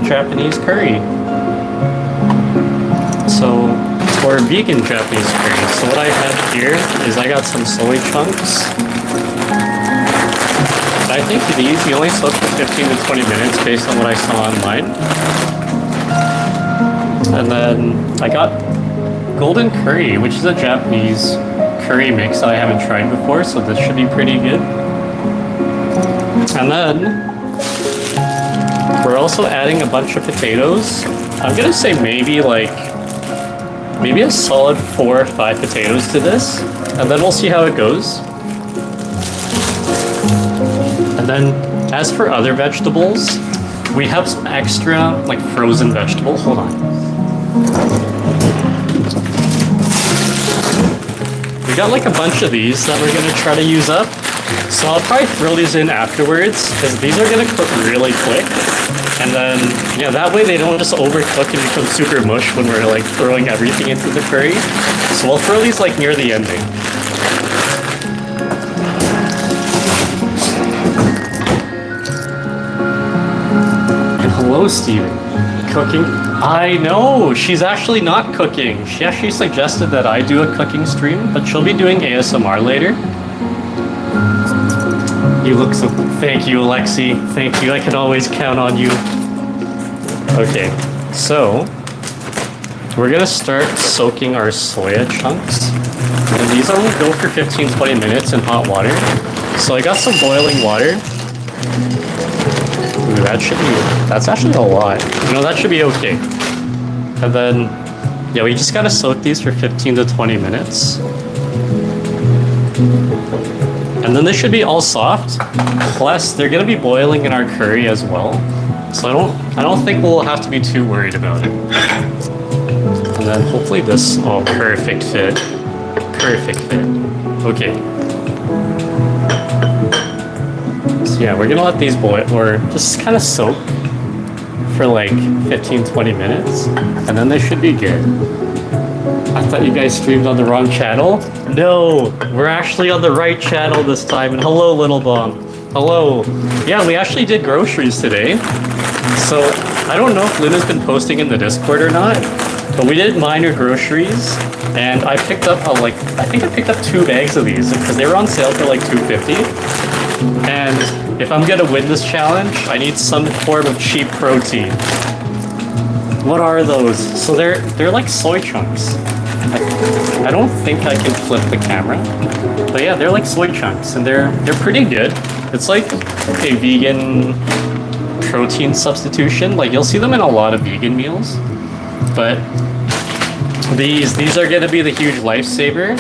Japanese curry. So, for vegan Japanese curry, so what I have here is I got some soy chunks. I think these you only soak for 15 to 20 minutes based on what I saw online. And then I got golden curry, which is a Japanese curry mix that I haven't tried before, so this should be pretty good. And then we're also adding a bunch of potatoes. I'm gonna say maybe a solid 4 or 5 potatoes to this, and then we'll see how it goes. And then as for other vegetables, we have some extra like frozen vegetables. Hold on. We got like a bunch of these that we're gonna try to use up. So I'll probably throw these in afterwards because these are gonna cook really quick. And then, yeah, that way they don't just overcook and become super mush when we're like throwing everything into the curry. So we'll throw these like near the ending. And hello, Steven. Cooking? I know! She's actually not cooking. She actually suggested that I do a cooking stream, but she'll be doing ASMR later. You look so... Thank you, Alexi. Thank you. I can always count on you. Okay, so we're gonna start soaking our soya chunks. And these only go for 15-20 minutes in hot water. So I got some boiling water. Ooh, that's actually a lot. You know, that should be okay. And then, yeah, we just gotta soak these for 15 to 20 minutes. And then they should be all soft. Plus, they're gonna be boiling in our curry as well. So I don't think we'll have to be too worried about it. And then hopefully this, oh, perfect fit. Perfect fit. Okay. So yeah, we're gonna let these boil, or just kind of soak for like 15-20 minutes. And then they should be good. I thought you guys streamed on the wrong channel. No, we're actually on the right channel this time. And hello, Little Bomb. Hello. Yeah, we actually did groceries today. So I don't know if Luna's been posting in the Discord or not, but we did minor groceries, and I picked up I think I picked up 2 bags of these because they were on sale for like $2.50. And if I'm gonna win this challenge, I need some form of cheap protein. What are those? So they're like soy chunks. I don't think I can flip the camera, but yeah, they're like soy chunks, and they're pretty good. It's like a vegan protein substitution. Like you'll see them in a lot of vegan meals, but these are gonna be the huge lifesaver.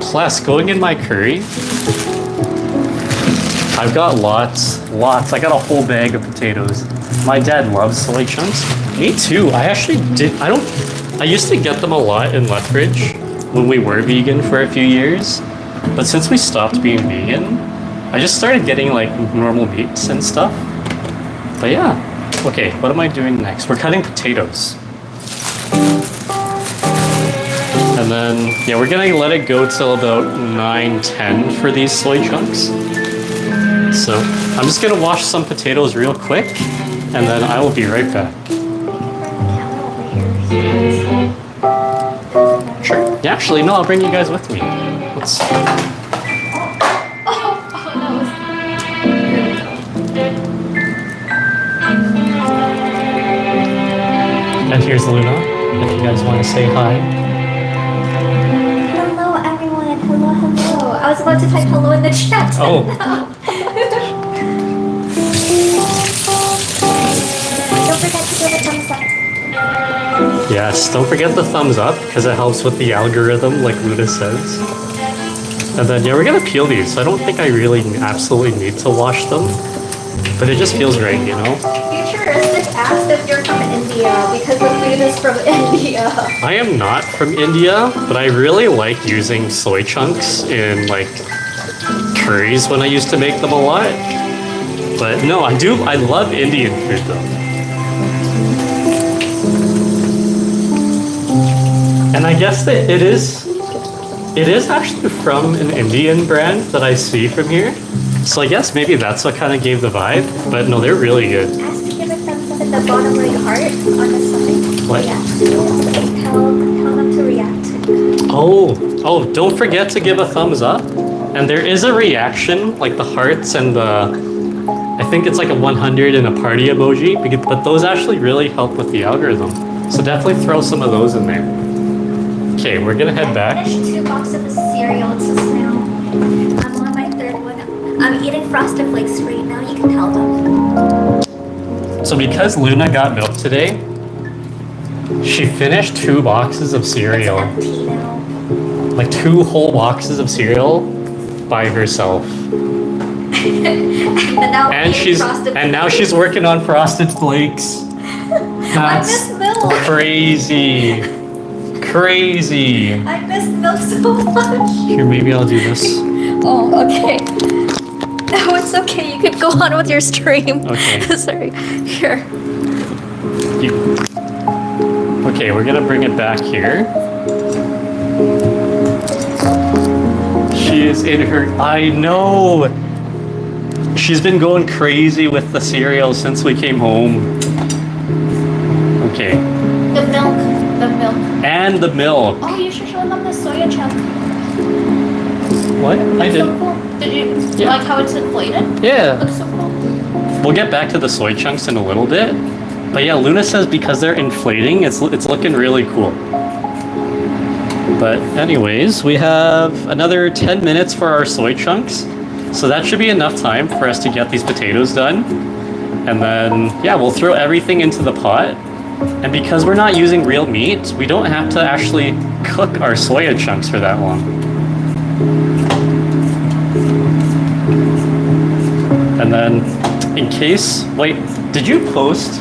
Plus, going in my curry, I've got lots. I got a whole bag of potatoes. My dad loves soy chunks. Me too. I used to get them a lot in Lethbridge when we were vegan for a few years, but since we stopped being vegan, I just started getting like normal meats and stuff. But yeah, okay, what am I doing next? We're cutting potatoes. And then, yeah, we're gonna let it go till about 9-10 for these soy chunks. So I'm just gonna wash some potatoes real quick, and then I will be right back. Sure. Yeah, actually, no, I'll bring you guys with me. Let's... And here's Luna, if you guys want to say hi. Hello, everyone. Hello. I was about to type hello in the chat. Oh. Don't forget to give a thumbs up. Yes, don't forget the thumbs up, because it helps with the algorithm, like Luna says. And then, yeah, we're going to peel these. So I don't think I really absolutely need to wash them, but it just feels right, you know? Futuristic asked if you're from India, because the food is from India. I am not from India, but I really like using soy chunks in, like, curries when I used to make them a lot. But no, I love Indian food, though. And I guess that it is actually from an Indian brand that I see from here. So I guess maybe that's what kind of gave the vibe. But no, they're really good. Ask to give a thumbs up in the bottom right heart on the side. What? Yeah. Tell them to react. Oh, don't forget to give a thumbs up. And there is a reaction, like the hearts and I think it's like a 100 and a party emoji, but those actually really help with the algorithm. So definitely throw some of those in there. Okay, we're gonna head back. I finished 2 boxes of cereal just now. I'm on my 3rd one. I'm eating Frosted Flakes right now, you can tell them. So because Luna got milk today, she finished 2 boxes of cereal. It's empty now. Like 2 whole boxes of cereal by herself. And now she's working on Frosted Flakes. That's I miss milk. crazy. Crazy. I miss milk so much. Here, maybe I'll do this. Oh, okay. No, it's okay. You could go on with your stream. Okay. Sorry. Here. Okay, we're gonna bring it back here. She is in her. I know. She's been going crazy with the cereal since we came home. Okay. The milk. And the milk. Oh, you should show them the soya chunk. What? I It's did. so cool. Did you Yeah. like how it's inflated? Yeah. Looks so cool. We'll get back to the soy chunks in a little bit. But yeah, Luna says because they're inflating, it's looking really cool. But anyways, we have another 10 minutes for our soy chunks. So that should be enough time for us to get these potatoes done. And then, yeah, we'll throw everything into the pot. And because we're not using real meat, we don't have to actually cook our soya chunks for that long. And then, in case, wait, did you post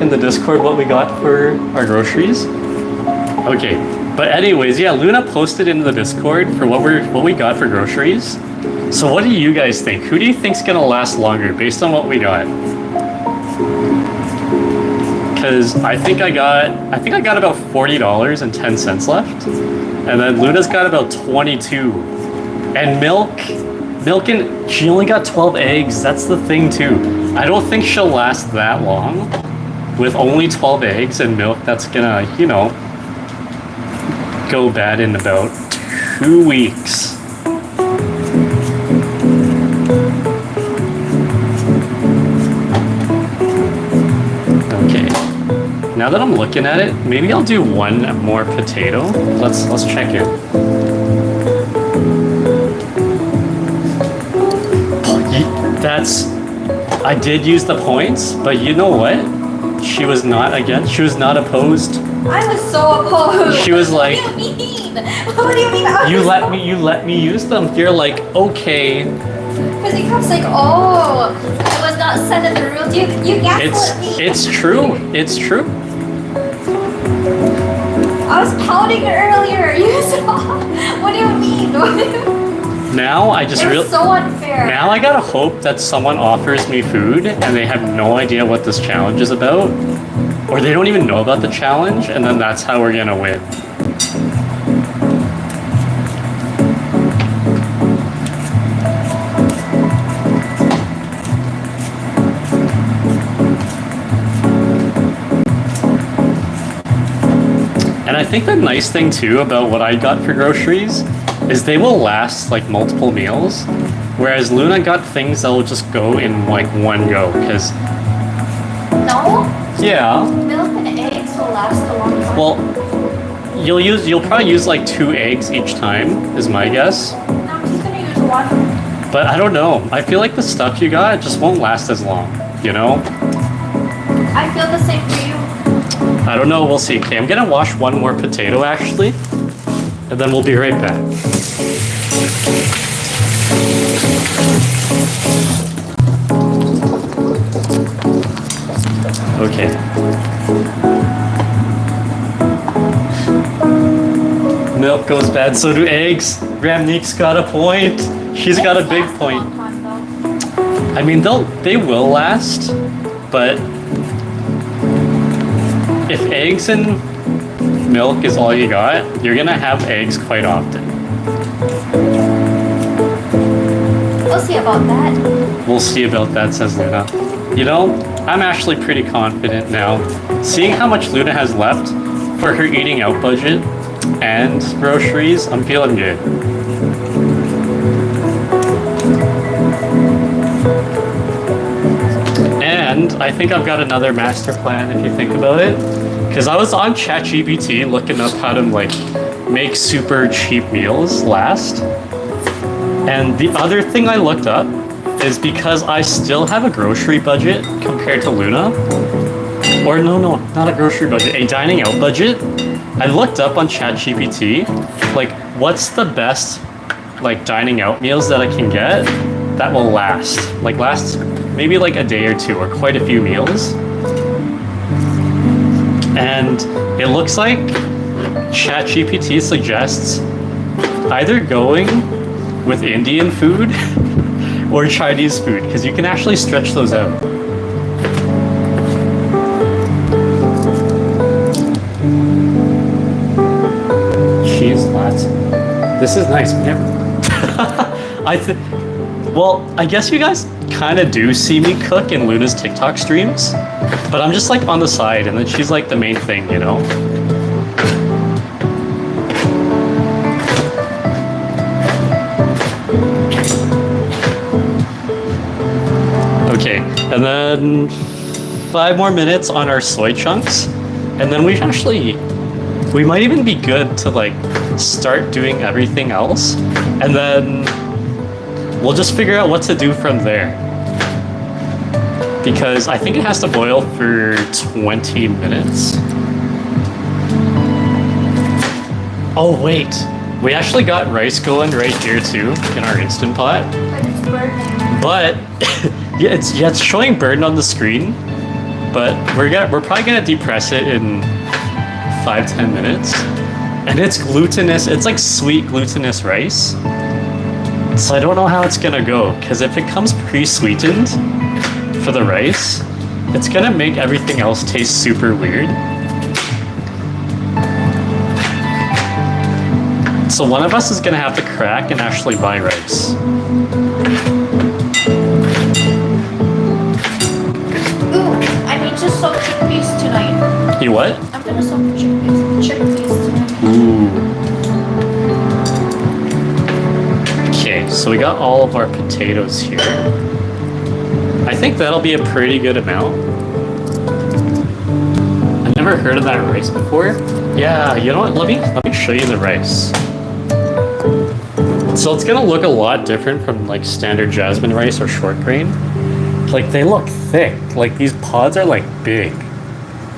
in the Discord what we got for our groceries? Okay, but anyways, yeah, Luna posted in the Discord for what we got for groceries. So what do you guys think? Who do you think's gonna last longer based on what we got? Because I think I got about $40.10 left, and then Luna's got about 22, and milk, and she only got 12 eggs. That's the thing too. I don't think she'll last that long with only 12 eggs and milk. That's gonna, go bad in about 2 weeks. Okay. Now that I'm looking at it, maybe I'll do one more potato. Let's check it. I did use the points, but you know what? She was not opposed. I was so opposed. She was like, what do you mean? What do you mean? you let me use them. You're like, okay. Because he kept saying, oh, it was not set in the rules. You gaslit me. It's true. It's true. I was pouting earlier. You saw. What do you mean? Now I just It's so unfair. Now I gotta hope that someone offers me food and they have no idea what this challenge is about, or they don't even know about the challenge, and then that's how we're gonna win. And I think the nice thing too about what I got for groceries is they will last like multiple meals, whereas Luna got things that will just go in like one go. Because No? yeah, Milk and eggs will last a long time. well, you'll probably use like 2 eggs each time, is my guess. No, I'm just gonna use one. But I don't know. I feel like the stuff you got just won't last as long. You know? I feel the same for you. I don't know. We'll see. Okay, I'm gonna wash one more potato actually, and then we'll be right back. Okay. Milk goes bad, so do eggs. Ramnik's got a point. She's got a Eggs big last a point. long time, though. I mean, they will last, but if eggs and milk is all you got, you're gonna have eggs quite often. We'll see about that. We'll see about that, says Luna. You know, I'm actually pretty confident now. Seeing how much Luna has left for her eating out budget and groceries, I'm feeling good. And I think I've got another master plan if you think about it. Because I was on ChatGPT looking up how to like make super cheap meals last. And the other thing I looked up is because I still have a grocery budget compared to Luna. Or no, not a grocery budget, a dining out budget. I looked up on ChatGPT, like what's the best like dining out meals that I can get that will last maybe like a day or two or quite a few meals. And it looks like ChatGPT suggests either going with Indian food or Chinese food because you can actually stretch those out. Cheese latte. This is nice. Well, I guess you guys kind of do see me cook in Luna's TikTok streams, but I'm just like on the side, and then she's like the main thing, you know? Okay, and then 5 more minutes on our soy chunks, and then we might even be good to like start doing everything else, and then we'll just figure out what to do from there. Because I think it has to boil for 20 minutes. Oh wait, we actually got rice going right here too in our Instant Pot. But it's burning. But yeah, it's showing burn on the screen. But we're probably gonna depress it in 5-10 minutes. And it's glutinous. It's like sweet glutinous rice. So I don't know how it's gonna go, because if it comes pre-sweetened for the rice, it's gonna make everything else taste super weird. So one of us is gonna have to crack and actually buy rice. Ooh, I need to soak chickpeas tonight. You what? I'm gonna soak chickpeas tonight. Ooh. Okay, so we got all of our potatoes here. I think that'll be a pretty good amount. I've never heard of that rice before. Yeah, you know what? Let me show you the rice. So it's gonna look a lot different from like standard jasmine rice or short grain. Like they look thick. Like these pods are like big.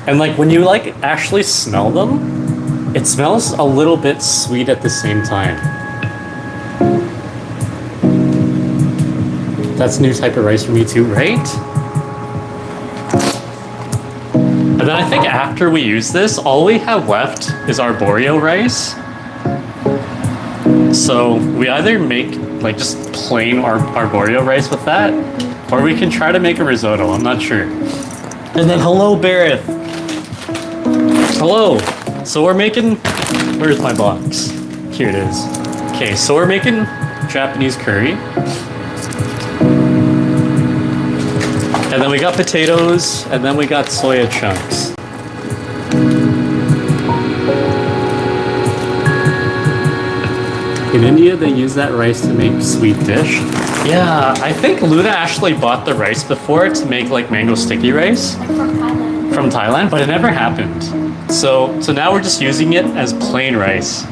And like when you like actually smell them, it smells a little bit sweet at the same time. That's a new type of rice for me too, right? And then I think after we use this, all we have left is arborio rice. So we either make like just plain arborio rice with that, or we can try to make a risotto, I'm not sure. And then hello, Barrett. Hello. So we're making, where's my box? Here it is. Okay, so we're making Japanese curry. And then we got potatoes, and then we got soya chunks. In India, they use that rice to make sweet dish. Yeah, I think Luna actually bought the rice before to make like mango sticky rice. Like from Thailand. From Thailand, but it never happened. So now we're just using it as plain rice.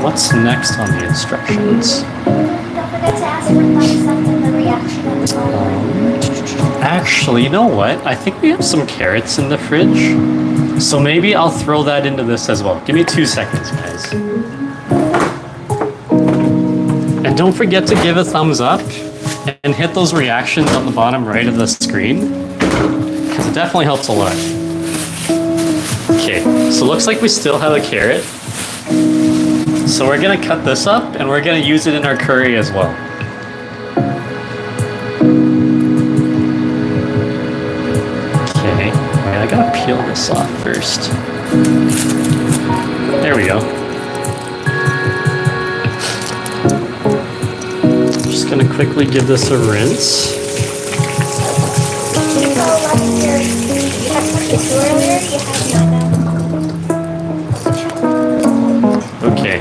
What's next on the instructions? Don't forget to ask for thumbs up in the reaction at the bottom. Actually, you know what? I think we have some carrots in the fridge. So maybe I'll throw that into this as well. Give me 2 seconds, guys. And don't forget to give a thumbs up and hit those reactions on the bottom right of the screen, because it definitely helps a lot. Okay, so looks like we still have a carrot. So we're gonna cut this up and we're gonna use it in our curry as well. Okay, alright, I gotta peel this off first. There we go. Just just gonna quickly give this a rinse. You know, last year, you had some issue earlier, you had none. Okay.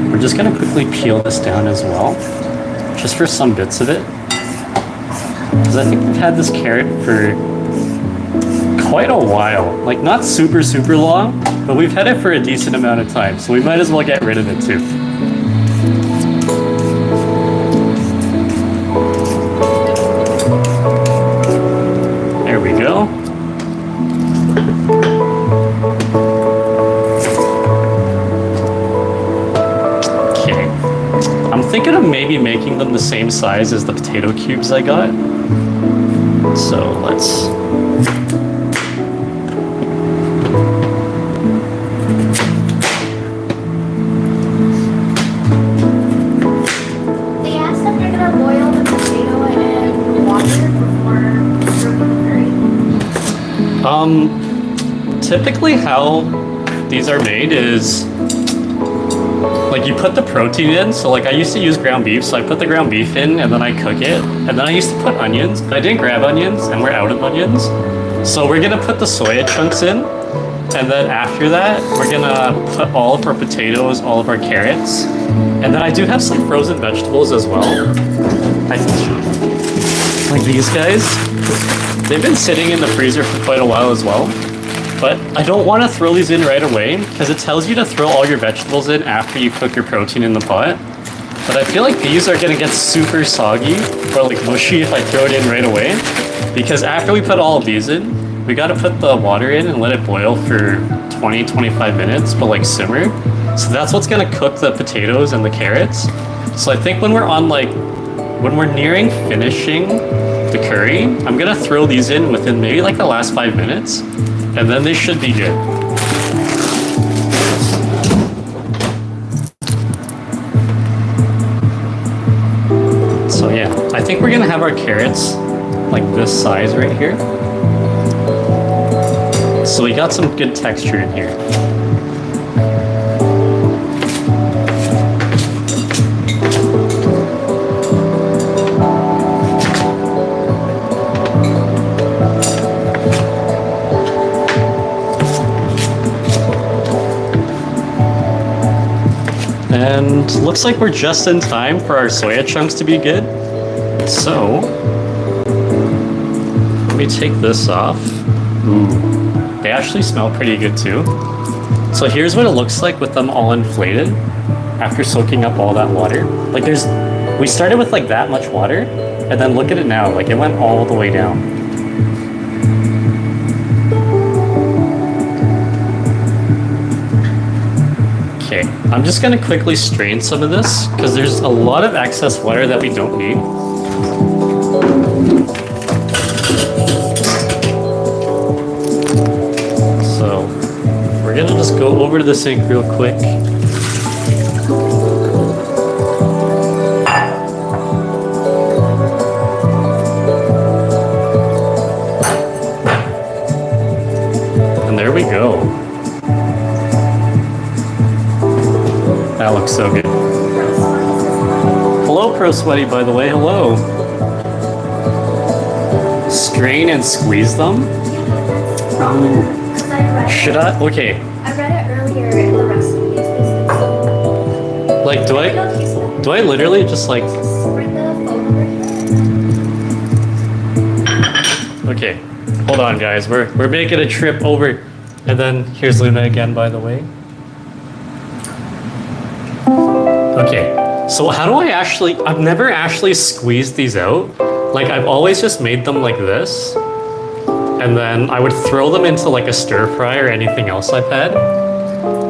We're just gonna quickly peel this down as well, just for some bits of it. Because I think we've had this carrot for quite a while. Like, not super long, but we've had it for a decent amount of time, so we might as well get rid of it too. There we go. Okay. I'm thinking of maybe making them the same size as the potato cubes I got. So let's... They asked if you're gonna boil the potato in water before serving the curry. Typically how these are made is like you put the protein in. So like I used to use ground beef, so I put the ground beef in and then I cook it. And then I used to put onions, but I didn't grab onions and we're out of onions. So we're gonna put the soya chunks in. And then after that, we're gonna put all of our potatoes, all of our carrots. And then I do have some frozen vegetables as well. I think like these guys, they've been sitting in the freezer for quite a while as well. But I don't want to throw these in right away because it tells you to throw all your vegetables in after you cook your protein in the pot. But I feel like these are going to get super soggy or like mushy if I throw it in right away. Because after we put all of these in, we got to put the water in and let it boil for 20-25 minutes, but like simmer. So that's what's going to cook the potatoes and the carrots. So I think when we're nearing finishing the curry, I'm going to throw these in within maybe like the last 5 minutes. And then they should be good. So yeah, I think we're gonna have our carrots like this size right here. So we got some good texture in here. And looks like we're just in time for our soya chunks to be good. So, let me take this off. Ooh, they actually smell pretty good too. So here's what it looks like with them all inflated after soaking up all that water. Like we started with like that much water, and then look at it now, like it went all the way down. Okay, I'm just gonna quickly strain some of this because there's a lot of excess water that we don't need. So we're gonna just go over to the sink real quick. And there we go. That looks so good. Hello, Pro Sweaty, by the way. Hello. Strain and squeeze them? Should I? Okay. I read it earlier in the recipe. Like, do I literally just like... Bring the phone over here. Okay, hold on, guys. We're making a trip over. And then here's Luna again, by the way. Okay, so how do I actually... I've never actually squeezed these out. Like, I've always just made them like this. And then I would throw them into like a stir fry or anything else I've had.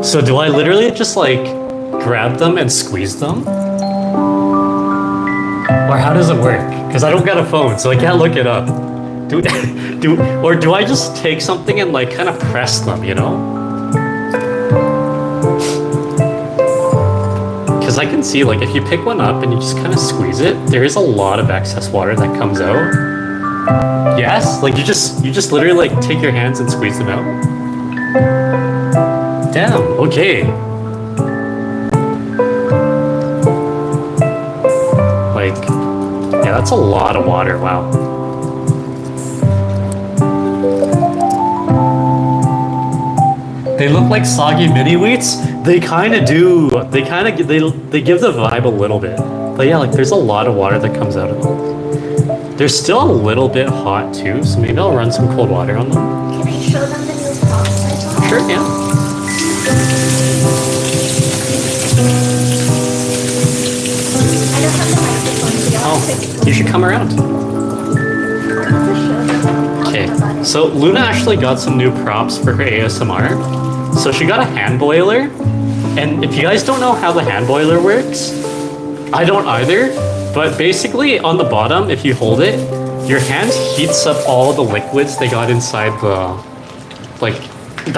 So do I literally just like grab them and squeeze them? Or how does it work? Because I don't got a phone, so I can't look it up. Or do I just take something and like kind of press them, you know? Because I can see, like, if you pick one up and you just kind of squeeze it, there is a lot of excess water that comes out. Yes? Like, you just literally, like, take your hands and squeeze them out. Damn, okay. like, yeah, that's a lot of water. Wow. They look like soggy mini wheats. They kind of do. They kind of they give the vibe a little bit. But yeah, like there's a lot of water that comes out of them. They're still a little bit hot too, so maybe I'll run some cold water on them. Can I show them the new props I got? Sure, yeah. I don't have the microphone, so y'all have to Oh, you should come around. Okay, so Luna actually got some new props for her ASMR. So she got a hand boiler, and if you guys don't know how the hand boiler works, I don't either, but basically on the bottom, if you hold it, your hand heats up all the liquids they got inside the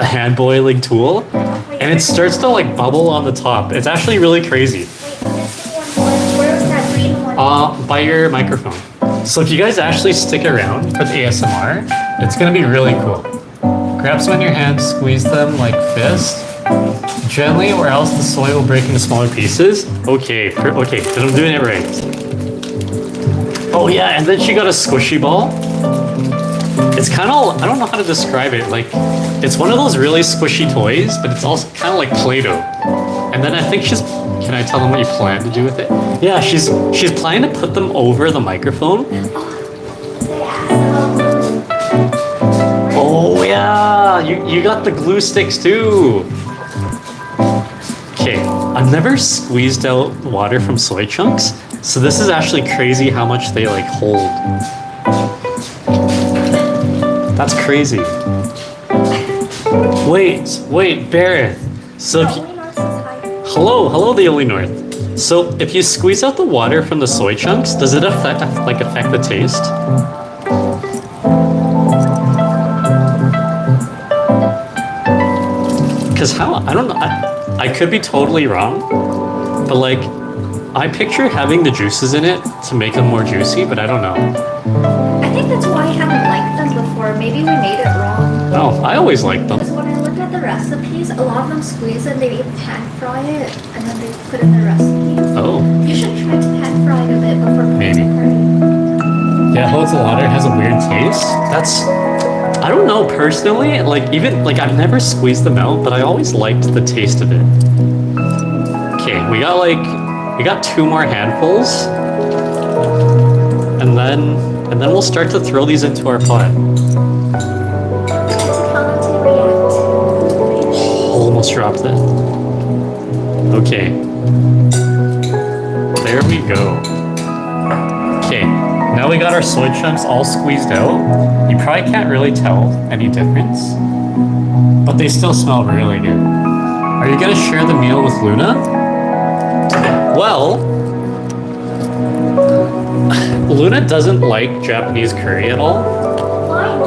hand boiling tool, and it starts to like bubble on the top. It's actually really crazy. Where's that green one? By your microphone. So if you guys actually stick around for the ASMR, it's gonna be really cool. Grab some in your hands, squeeze them like fist, gently, or else the soy will break into smaller pieces. Okay, okay, then I'm doing it right. Oh yeah, and then she got a squishy ball. It's kind of, I don't know how to describe it. Like, it's one of those really squishy toys, but it's also kind of like Play-Doh. And then I think can I tell them what you plan to do with it? Yeah, she's planning to put them over the microphone. Oh yeah, you got the glue sticks too. Okay, I've never squeezed out water from soy chunks, so this is actually crazy how much they like hold. That's crazy. Wait, Barrett. So if you, hello, the Only North. So if you squeeze out the water from the soy chunks, does it affect the taste? Because I don't know, I could be totally wrong, but like, I picture having the juices in it to make them more juicy, but I don't know. I think that's why I haven't liked them before. Maybe we made it wrong. Oh, I always liked them. Because when I looked at the recipes, a lot of them squeeze and they pan fry it, and then they put in their recipes. Oh. You should try to pan fry it a bit before Maybe. Yeah, holds the water has a weird taste. I don't know personally, like I've never squeezed them out, but I always liked the taste of it. Okay, we got 2 more handfuls, and then we'll start to throw these into our pot. Almost dropped it. Okay. There we go. Okay, now we got our soy chunks all squeezed out. You probably can't really tell any difference, but they still smell really good. Are you gonna share the meal with Luna? Well, Luna doesn't like Japanese curry at all. I do.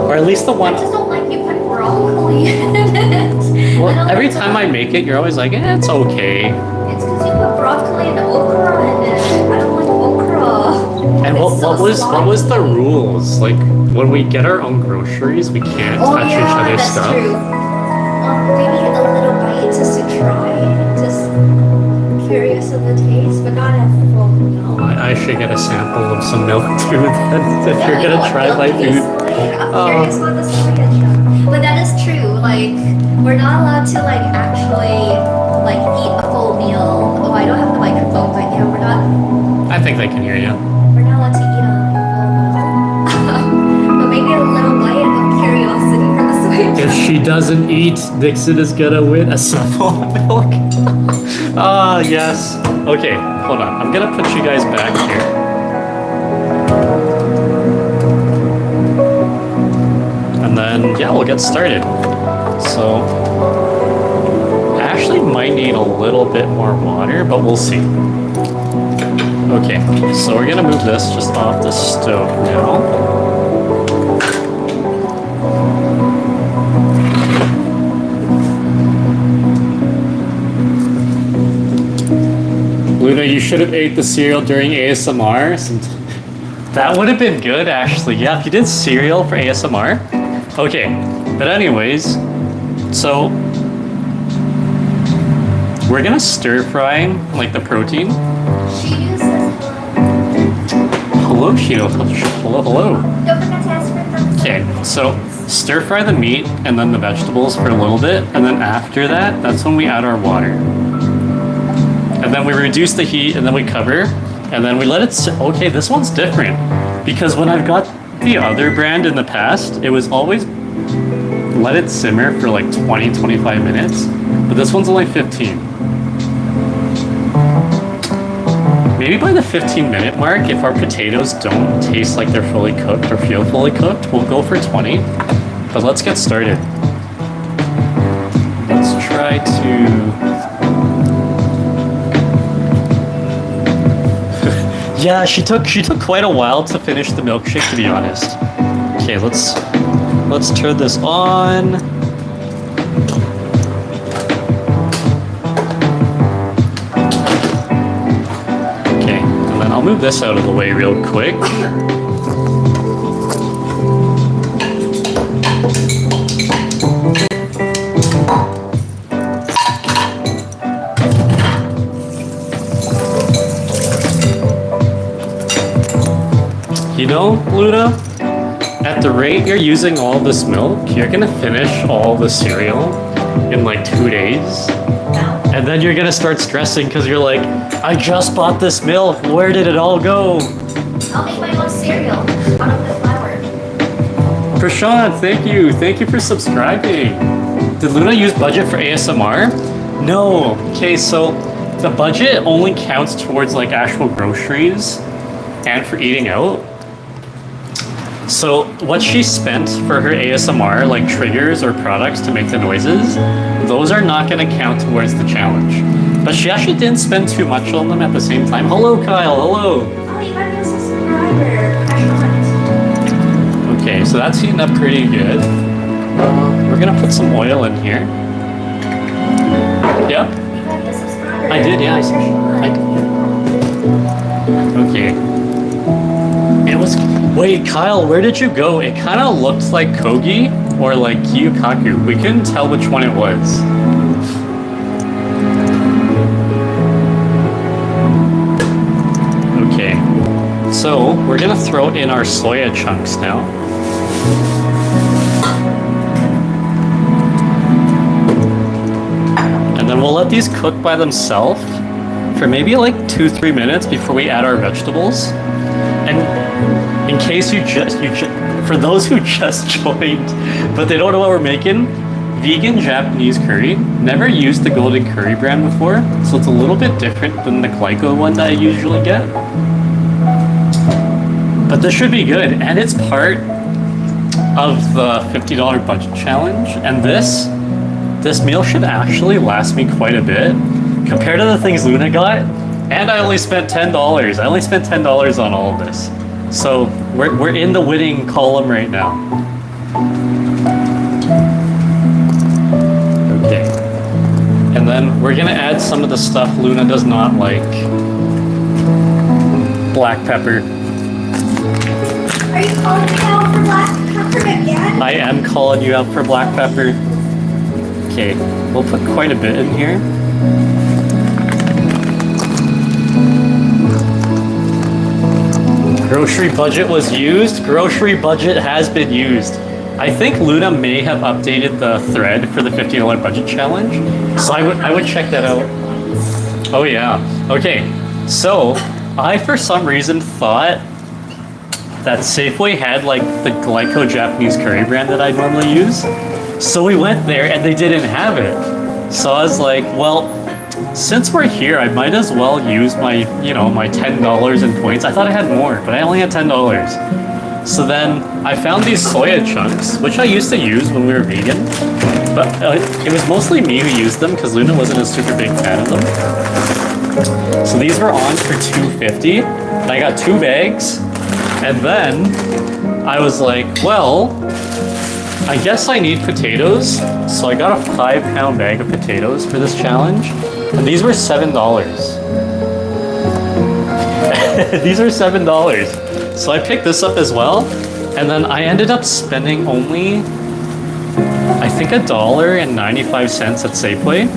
Or at least the one. I just don't like you put broccoli in it. Well, every time I make it, you're always like, it's okay. It's because you put broccoli and okra in it. I don't like okra. And what was the rules? Like, when we get our own groceries, we can't touch each other's that's stuff. True. Maybe a little bite just to try. Just curious of the taste, but not a full meal. I should get a sample of some milk too then, if you're gonna try my food. I'm curious about the soya chunk. But that is true. Like, we're not allowed to like actually like eat a full meal. Oh, I don't have the microphone, but yeah, we're not. I think they can hear you. We're not allowed to eat a full meal. But maybe a little bite of curiosity for the soya chunk. If she doesn't eat, Dixon is gonna win a sample of milk. Ah, yes. Okay, hold on. I'm gonna put you guys back here. And then, yeah, we'll get started. So, I actually might need a little bit more water, but we'll see. Okay, so we're gonna move this just off the stove now. Luna, you should have ate the cereal during ASMR. That would have been good, actually. Yeah, if you did cereal for ASMR. Okay, but anyways, so we're gonna stir fry like the protein. She uses hello, Sheila. Hello, hello. Don't forget to ask for thumbs up. Okay, so stir fry the meat and then the vegetables for a little bit, and then after that, that's when we add our water. And then we reduce the heat, and then we cover, and then we let it sit. Okay, this one's different, because when I've got the other brand in the past, it was always let it simmer for like 20-25 minutes, but this one's only 15. Maybe by the 15-minute mark, if our potatoes don't taste like they're fully cooked or feel fully cooked, we'll go for 20. But let's get started. Let's try to... Yeah, she took quite a while to finish the milkshake, to be honest. Okay, let's turn this on. Okay, and then I'll move this out of the way real quick. You know, Luna, at the rate you're using all this milk, you're gonna finish all the cereal in like 2 days. And then you're gonna start stressing because you're like, I just bought this milk, where did it all go? I'll make my own cereal out of the flour. Prashant, thank you. Thank you for subscribing. Did Luna use budget for ASMR? No. Okay, so the budget only counts towards like actual groceries and for eating out. So what she spent for her ASMR, like triggers or products to make the noises, those are not going to count towards the challenge. But she actually didn't spend too much on them at the same time. Hello, Kyle. Hello. Oh, you got a subscriber. Prashant. Okay, so that's heating up pretty good. We're going to put some oil in here. Yep. You got a subscriber. I did, yeah. Okay. It was... Wait, Kyle, where did you go? It kind of looked like Kogi or like Kyukaku. We couldn't tell which one it was. Okay. So, we're gonna throw in our soya chunks now. And then we'll let these cook by themselves for maybe like 2-3 minutes before we add our vegetables. And in case for those who just joined, but they don't know what we're making, vegan Japanese curry. Never used the Golden Curry brand before, so it's a little bit different than the Glyco one that I usually get. But this should be good, and it's part of the $50 budget challenge. And this meal should actually last me quite a bit compared to the things Luna got. And I only spent $10. I only spent $10 on all of this. So we're in the winning column right now. Okay. And then we're gonna add some of the stuff Luna does not like. Black pepper. Are you calling me out for black pepper again? I am calling you out for black pepper. Okay, we'll put quite a bit in here. Grocery budget was used. Grocery budget has been used. I think Luna may have updated the thread for the $50 budget challenge. So I would check that out. Oh yeah. Okay. So I for some reason thought that Safeway had like the Glyco Japanese curry brand that I normally use. So we went there and they didn't have it. So I was like, well, since we're here, I might as well use my $10 in points. I thought I had more, but I only had $10. So then I found these soya chunks, which I used to use when we were vegan. But it was mostly me who used them because Luna wasn't a super big fan of them. So these were on for $2.50. And I got 2 bags. And then I was like, well, I guess I need potatoes. So I got a 5-pound bag of potatoes for this challenge. And these were $7. These are $7. So I picked this up as well. And then I ended up spending only, I think, $1.95 at Safeway.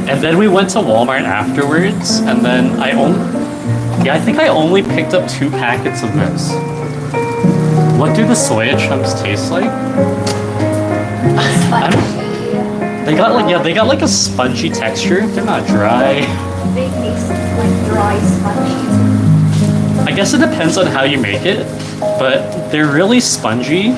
And then we went to Walmart afterwards. And then Yeah, I think I only picked up 2 packets of this. What do the soya chunks taste like? I don't, they got like, yeah, they got like a spongy texture. They're not dry. They taste like dry spongy. I guess it depends on how you make it, but they're really spongy.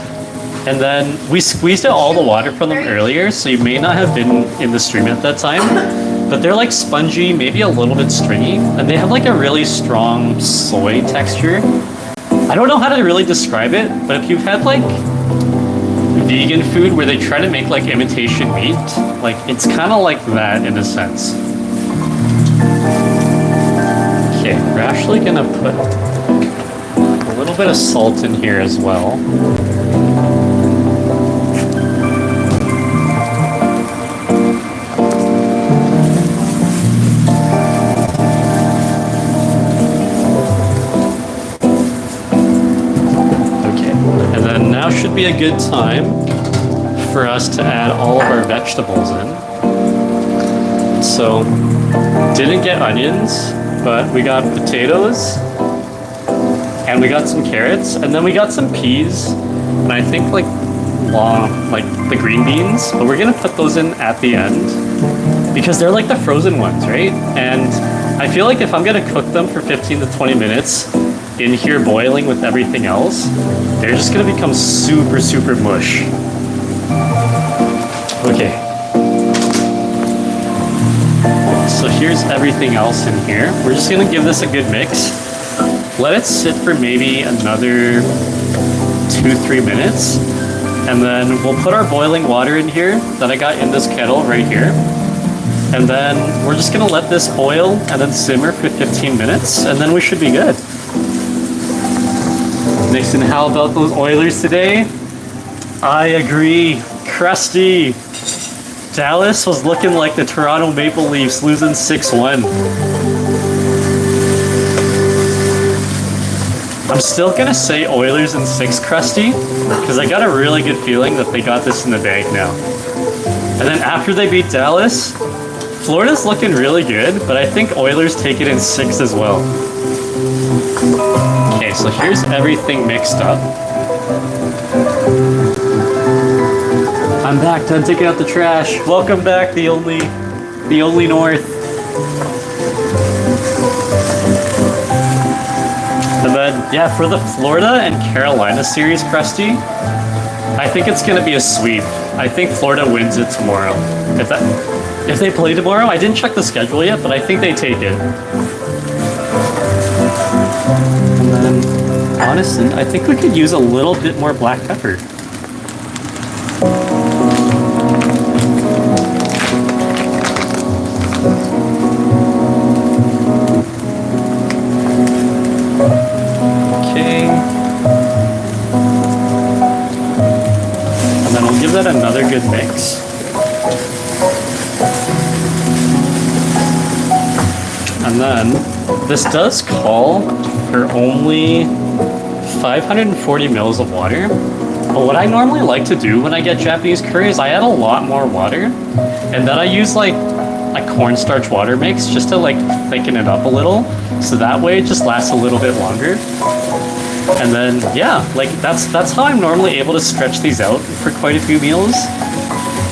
And then we squeezed out all the water from them earlier, so you may not have been in the stream at that time. But they're like spongy, maybe a little bit stringy, and they have like a really strong soy texture. I don't know how to really describe it, but if you've had like vegan food where they try to make like imitation meat, like it's kind of like that in a sense. Okay, we're actually gonna put a little bit of salt in here as well. Now should be a good time for us to add all of our vegetables in. So, didn't get onions, but we got potatoes, and we got some carrots, and then we got some peas, and I think like the green beans, but we're gonna put those in at the end because they're like the frozen ones, right? And I feel like if I'm gonna cook them for 15 to 20 minutes in here boiling with everything else, they're just gonna become super, super mush. Okay. So here's everything else in here. We're just gonna give this a good mix. Let it sit for maybe another 2-3 minutes. And then we'll put our boiling water in here that I got in this kettle right here. And then we're just gonna let this boil and then simmer for 15 minutes, and then we should be good. Nixon, how about those Oilers today? I agree. Crusty. Dallas was looking like the Toronto Maple Leafs losing 6-1. I'm still gonna say Oilers in 6, Crusty, because I got a really good feeling that they got this in the bag now. And then after they beat Dallas, Florida's looking really good, but I think Oilers take it in 6 as well. Okay, so here's everything mixed up. I'm back, done taking out the trash. Welcome back, the only North. And then, yeah, for the Florida and Carolina series, Krusty, I think it's gonna be a sweep. I think Florida wins it tomorrow. If they play tomorrow, I didn't check the schedule yet, but I think they take it. And then, honestly, I think we could use a little bit more black pepper. Okay. And then we'll give that another good mix. And then, this does call for only 540 mils of water. But what I normally like to do when I get Japanese curry is I add a lot more water. And then I use like a cornstarch water mix just to like thicken it up a little. So that way it just lasts a little bit longer. And then, yeah, like that's how I'm normally able to stretch these out for quite a few meals.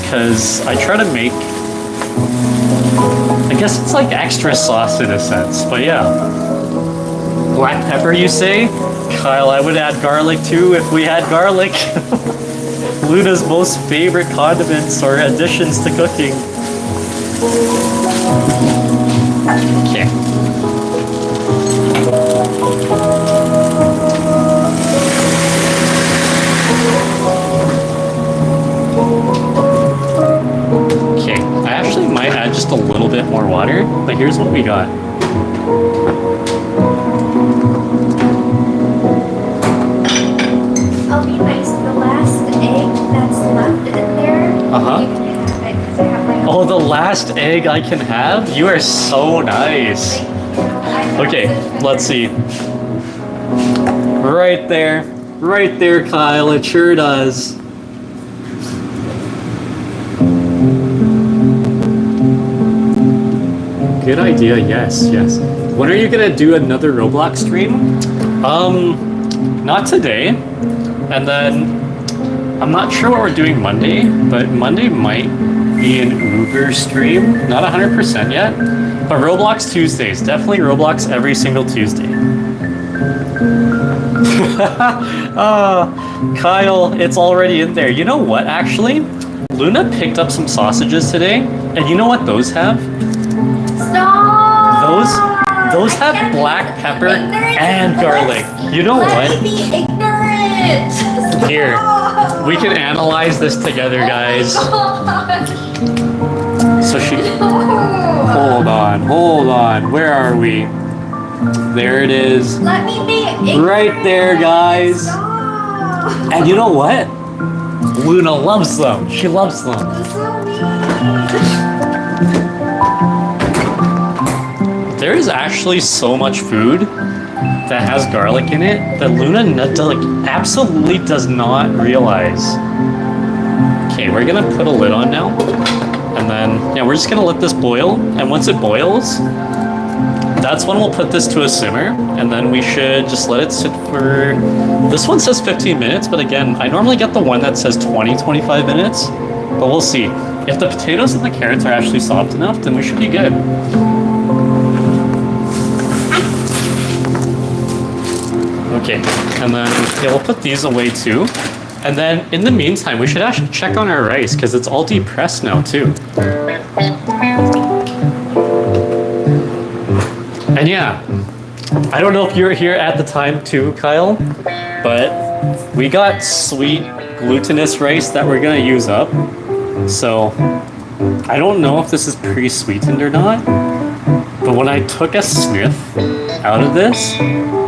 Because I try to make, I guess it's like extra sauce in a sense, but yeah. Black pepper, you say? Kyle, I would add garlic too if we had garlic. Luna's most favorite condiments or additions to cooking. Okay. Okay, I actually might add just a little bit more water, but here's what we got. I'll be nice. The last egg that's left in there, you can have it because I have my own. Oh, the last egg I can have? You are so nice. Okay, let's see. Right there, Kyle. It sure does. Good idea. Yes. When are you gonna do another Roblox stream? Not today. And then I'm not sure what we're doing Monday, but Monday might be an Uber stream. Not 100% yet. But Roblox Tuesdays. Definitely Roblox every single Tuesday. Kyle, it's already in there. You know what, actually? Luna picked up some sausages today, and you know what those have? Stop! Those have black pepper and garlic. You know Let what? me be ignorant! Here, Stop! we can analyze this together, guys. Oh my gosh. So she... No. Hold on. Where are we? There it is. Let me be ignorant. Right there, guys. Stop. And you know what? Luna loves them. She loves them. That's so mean. There is actually so much food that has garlic in it that Luna absolutely does not realize. Okay, we're gonna put a lid on now. And then, yeah, we're just gonna let this boil. And once it boils, that's when we'll put this to a simmer. And then we should just let it sit for... This one says 15 minutes, but again, I normally get the one that says 25 minutes. But we'll see. If the potatoes and the carrots are actually soft enough, then we should be good. Okay, and then yeah, we'll put these away too. And then in the meantime, we should actually check on our rice because it's all depressed now too. And yeah, I don't know if you were here at the time too, Kyle, but we got sweet glutinous rice that we're gonna use up. So I don't know if this is pre-sweetened or not, but when I took a sniff out of this,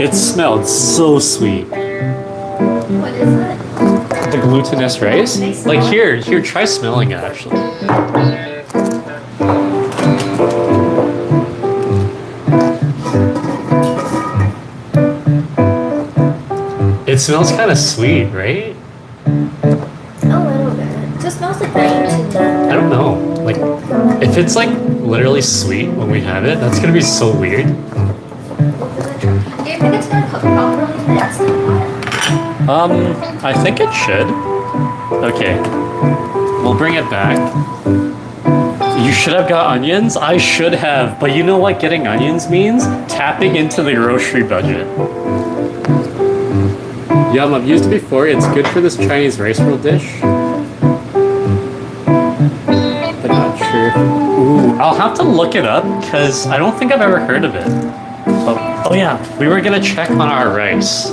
it smelled so sweet. What is it? The glutinous rice? Like here, try smelling it actually. It smells kind of sweet, right? A little bit. It just smells like rain to me. I don't know. Like, if it's like literally sweet when we have it, that's gonna be so weird. Do you think it's gonna cook properly for the instant pot? I think it should. Okay. We'll bring it back. You should have got onions? I should have. But you know what getting onions means? Tapping into the grocery budget. Yum, I've used it before. It's good for this Chinese rice roll dish. But not sure. Ooh, I'll have to look it up because I don't think I've ever heard of it. Oh yeah, we were gonna check on our rice.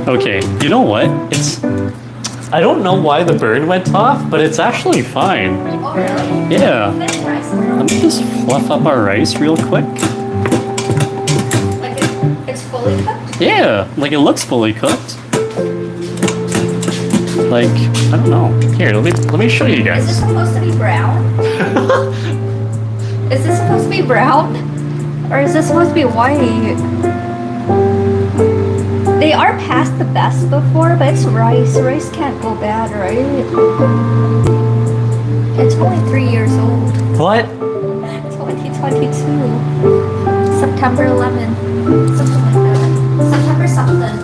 Okay, you know what? I don't know why the burn went off, but it's actually fine. Oh, really? Yeah. Nice rice now. Let me just fluff up our rice real quick. Like it's fully cooked? Yeah, like it looks fully cooked. Like, I don't know. Here, let me show you Is this guys. supposed to be brown? Is this supposed to be brown? Or is this supposed to be white? They are past the best before, but it's rice. Rice can't go bad, right? It's only 3 years old. What? 2022. September 11. Something like that. September something. Let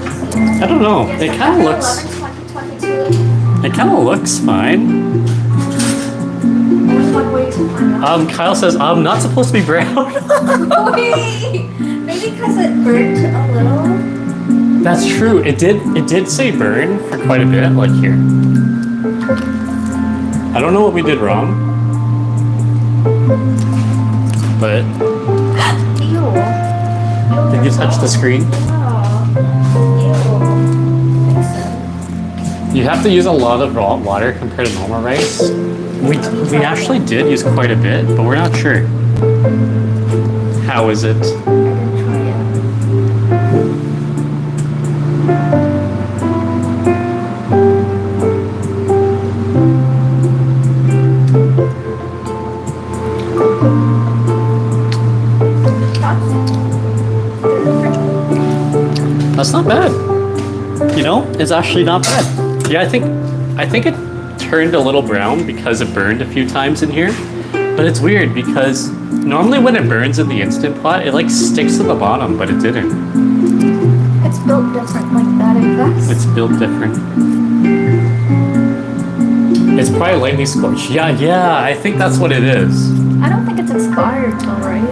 me see. I don't know. Yeah, It kind of September looks. 11, 2022. It kind of looks fine. Only one way to find out. Kyle says I'm not supposed to be brown. Wait, maybe because it burnt a little. That's true. It did say burn for quite a bit. Like here. I don't know what we did wrong, but Ew. did you touch the screen? You have to use a lot of raw water compared to normal rice. We actually did use quite a bit, but we're not sure. How is it? That's not bad. you know, it's actually not bad. Yeah, I think it turned a little brown because it burned a few times in here. But it's weird because normally when it burns in the Instant Pot, it like sticks to the bottom, but it didn't. It's built different like that, I guess. It's built different. It's probably lightly scorched. Yeah, I think that's what it is. I don't think it's expired though, right?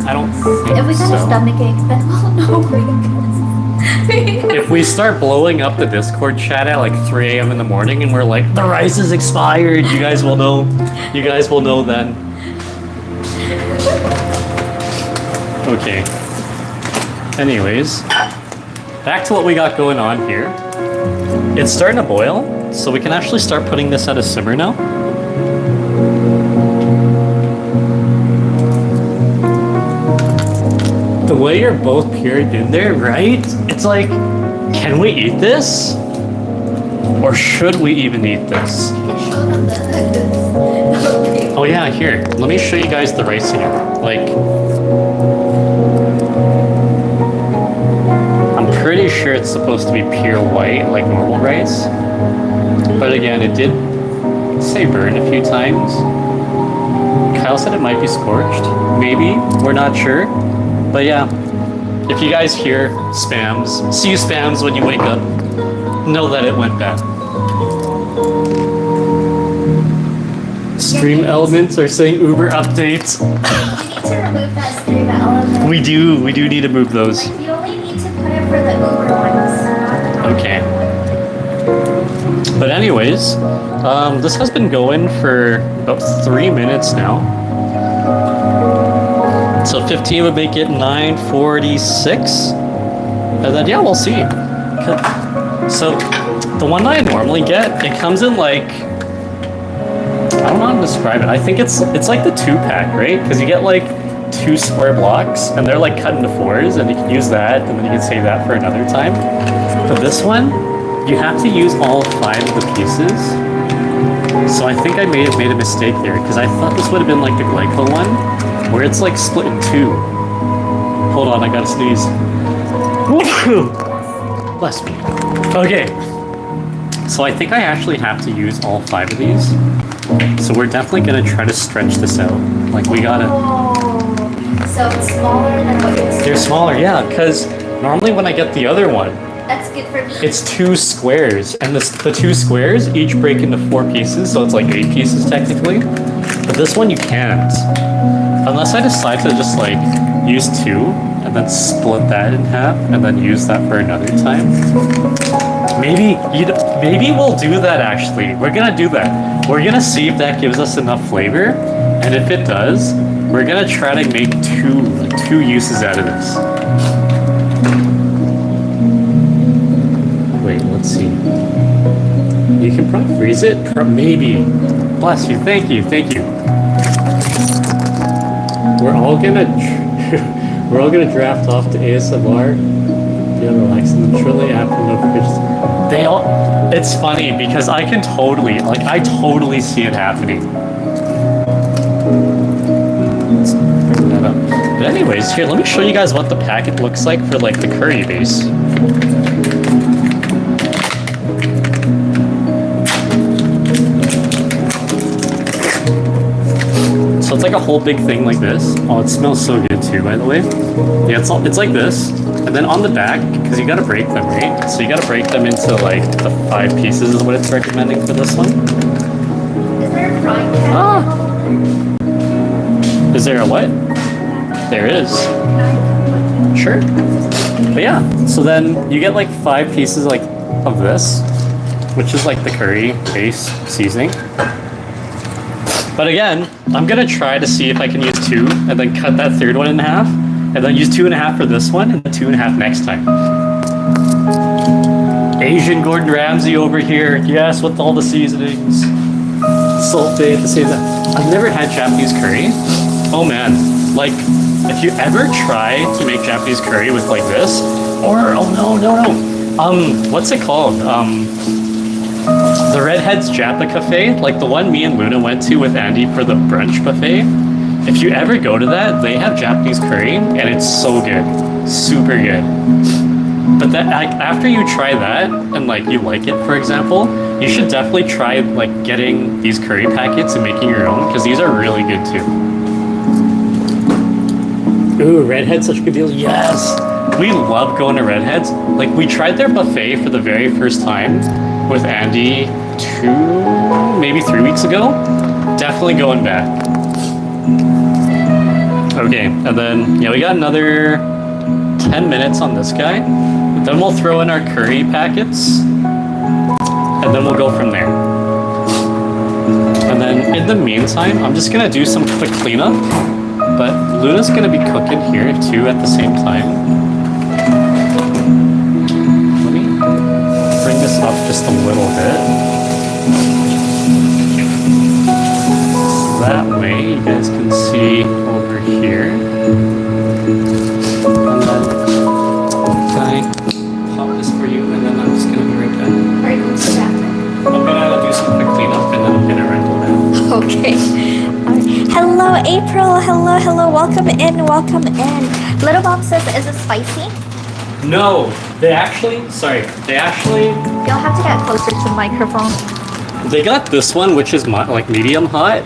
I don't think If we got a so. stomachache, then oh no, my If we start blowing up the Discord chat at like 3 a.m. in the morning and we're like, the rice is expired, you guys will know. You guys will know then. Okay. Anyways, back to what we got going on here. It's starting to boil, so we can actually start putting this at a simmer now. The way you're both peered in there, right? It's like, can we eat this? Or should we even eat this? Oh yeah, here. Let me show you guys the rice here. Like, I'm pretty sure it's supposed to be pure white, like normal rice. But again, it did say burn a few times. Kyle said it might be scorched. Maybe, we're not sure. But yeah, if you guys hear spams, see spams when you wake up, know that it went bad. Stream elements are saying Uber updates. We need to remove that stream element. We do need to move those. Like, you only need to put it for the Uber ones. Okay. But anyways, this has been going for about 3 minutes now. So 15 would make it 9:46. And then, yeah, we'll see. So the one that I normally get, it comes in like, I don't know how to describe it. I think it's like the 2-pack, right? Because you get like 2 square blocks and they're like cut into 4s and you can use that and then you can save that for another time. But this one, you have to use all 5 of the pieces. So I think I may have made a mistake there because I thought this would have been like the Glyco one where it's like split in 2. Hold on, I gotta sneeze. Bless me. Okay. So I think I actually have to use all 5 of these. So we're definitely gonna try to stretch this out. Like we gotta... Oh, so it's smaller than what you're They're smaller, yeah, because normally when I get the other one, That's good for me. it's 2 squares. And the 2 squares each break into 4 pieces, so it's like 8 pieces technically. But this one you can't. Unless I decide to just like use 2 and then split that in half and then use that for another time. Maybe we'll do that actually. We're gonna do that. We're gonna see if that gives us enough flavor. And if it does, we're gonna try to make two uses out of this. Wait, let's see. You can probably freeze it? Maybe. Bless you, thank you. We're all gonna draft off to ASMR. Yeah, relaxing. The Trilly app and notifications. They all. It's funny because I totally see it happening. Let's bring that up. But anyways, here, let me show you guys what the packet looks like for like the curry base. So it's like a whole big thing like this. Oh, it smells so good too, by the way. Yeah, it's like this. And then on the back, because you gotta break them, right? So you gotta break them into like the 5 pieces is what it's recommending for this one. Is there a frying pan? Ah. Is there a what? There is. Sure. But yeah, so then you get like 5 pieces like of this, which is like the curry base seasoning. But again, I'm gonna try to see if I can use 2 and then cut that 3rd one in half, and then use 2.5 for this one and then 2.5 next time. Asian Gordon Ramsay over here, yes, with all the seasonings. Sulfate, the same that. I've never had Japanese curry. Oh man, like if you ever try to make Japanese curry with like this, or no. What's it called? The Redhead's Japa Cafe, like the one me and Luna went to with Andy for the brunch buffet. If you ever go to that, they have Japanese curry, and it's so good. Super good. But that like after you try that and like you like it, for example, you should definitely try like getting these curry packets and making your own because these are really good too. Ooh, Redhead, such good deals. Yes, we love going to Redhead's. Like we tried their buffet for the very first time with Andy 2, maybe 3 weeks ago. Definitely going back. Okay, and then yeah, we got another 10 minutes on this guy. Then we'll throw in our curry packets, and then we'll go from there. And then in the meantime, I'm just gonna do some quick cleanup, but Luna's gonna be cooking here too at the same time. Let me bring this up just a little bit. That way you guys can see over here. And then can I pop this for you, and then I'm just gonna be right back. Alright, go to the bathroom. I'm gonna do some quick cleanup and then I'm gonna wrangle that. Okay. Hello, April. Hello. Welcome in. Little Mom says, is it spicy? No, they actually, You'll have to get closer to the microphone. they got this one, which is like medium hot.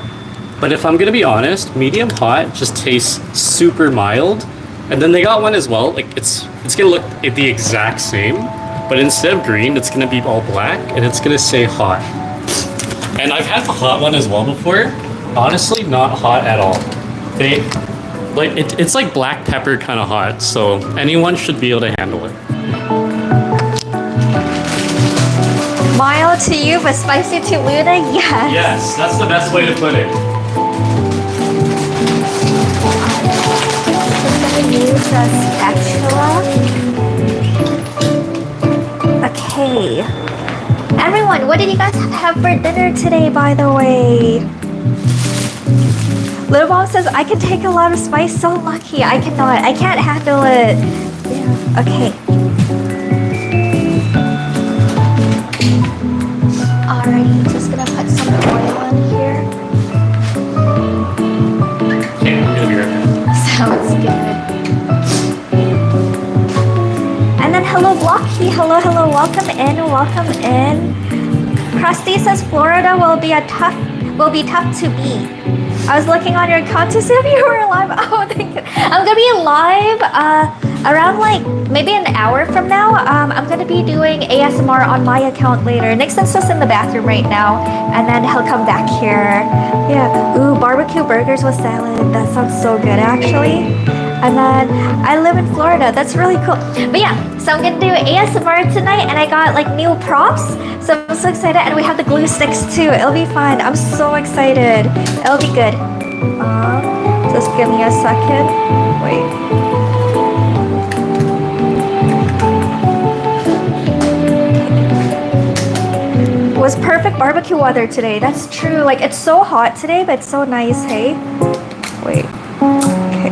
But if I'm gonna be honest, medium hot just tastes super mild. And then they got one as well, like it's gonna look the exact same, but instead of green, it's gonna be all black and it's gonna say hot. And I've had the hot one as well before. Honestly, not hot at all. It's like black pepper kind of hot, so anyone should be able to handle it. Mild to you, but spicy to Luna? Yes. Yes, that's the best way to put it. Use a spatula. Okay. Everyone, what did you guys have for dinner today, by the way? Little Mom says, I can take a lot of spice. So lucky. I cannot. I can't handle it. Yeah. Okay. Alrighty, just gonna put some oil on here. Okay, I'm gonna be right back. Sounds good. And then hello Blocky, hello, welcome in. Krusty says Florida will be tough to beat. I was looking on your account to see if you were live. Oh, thank you. I'm gonna be live around like maybe an hour from now. I'm gonna be doing ASMR on my account later. Nixon's just in the bathroom right now, and then he'll come back here. Yeah. Ooh, barbecue burgers with salad. That sounds so good, actually. And then I live in Florida. That's really cool. But yeah, so I'm gonna do ASMR tonight, and I got like new props, so I'm so excited. And we have the glue sticks too. It'll be fun. I'm so excited. It'll be good. Just give me a second. Wait. It was perfect barbecue weather today. That's true. Like it's so hot today, but it's so nice. Hey. Wait. Okay.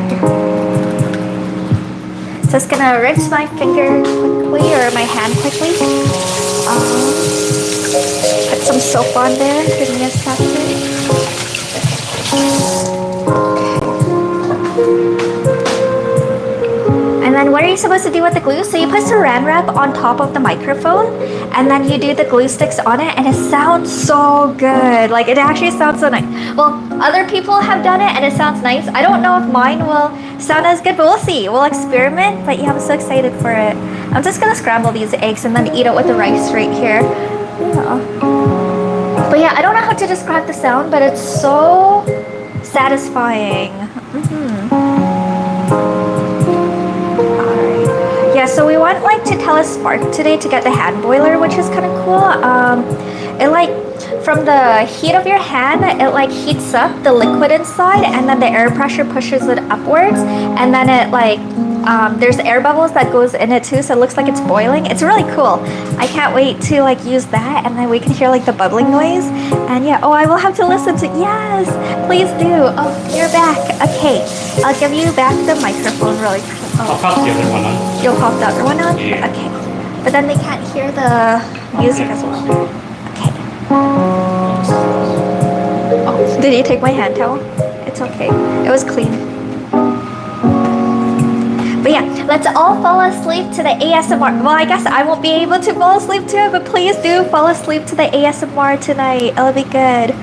Just gonna rinse my finger quickly, or my hand quickly. Put some soap on there. Give me a second. And then what are you supposed to do with the glue? So you put saran wrap on top of the microphone, and then you do the glue sticks on it, and it sounds so good. Like it actually sounds so nice. Well, other people have done it and it sounds nice. I don't know if mine will sound as good, but we'll see. We'll experiment. But yeah, I'm so excited for it. I'm just gonna scramble these eggs and then eat it with the rice right here. Yeah. But yeah, I don't know how to describe the sound, but it's so satisfying. Alright. Yeah, so we went like to Telespark today to get the hand boiler, which is kind of cool. It like, from the heat of your hand, it like heats up the liquid inside, and then the air pressure pushes it upwards, and then it like there's air bubbles that goes in it too, so it looks like it's boiling. It's really cool. I can't wait to like use that, and then we can hear like the bubbling noise. And yeah, oh, I will have to listen to, yes, please do. Oh, you're back. Okay, I'll give you back the microphone really quick. I'll pop the other one on. You'll pop the other one on? Yeah. Okay, but then they can't hear the music as well. Okay. Oh, did you take my hand towel? It's okay. It was clean. But yeah, let's all fall asleep to the ASMR. Well, I guess I won't be able to fall asleep to it, but please do fall asleep to the ASMR tonight. It'll be good.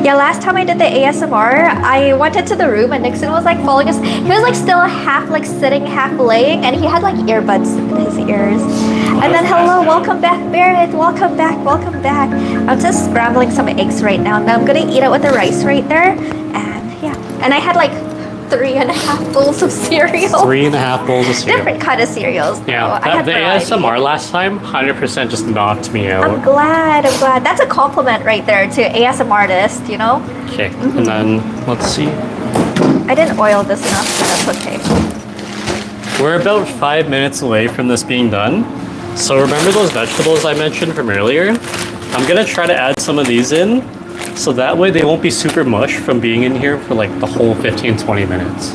Yeah, last time I did the ASMR, I went into the room and Nixon was like falling asleep. He was like still half like sitting, half laying, and he had like earbuds in his ears. And then hello, welcome back, Barrett. Welcome back, welcome back. I'm just scrambling some eggs right now. Now I'm gonna eat it with the rice right there. And yeah, and I had like 3.5 bowls of cereal. 3.5 bowls of cereal. Different kind of cereals. Yeah, I had the variety. ASMR last time 100% just knocked me out. I'm glad. That's a compliment right there to ASMR artist, you know? Okay, and then let's see. I didn't oil this enough, so that's okay. We're about 5 minutes away from this being done. So remember those vegetables I mentioned from earlier? I'm gonna try to add some of these in, so that way they won't be super mush from being in here for like the whole 15-20 minutes.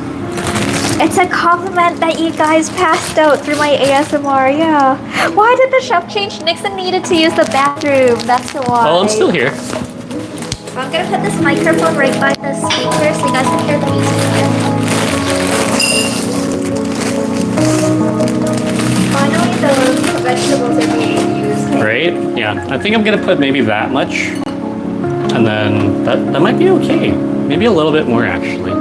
It's a compliment that you guys passed out through my ASMR, yeah. Why did the chef change? Nixon needed to use the bathroom, that's why. Well, I'm still here. I'm gonna put this microphone right by the speaker so you guys can hear the music again. Finally, the vegetables are being used. Right? Yeah, I think I'm gonna put maybe that much. And then that might be okay. Maybe a little bit more actually.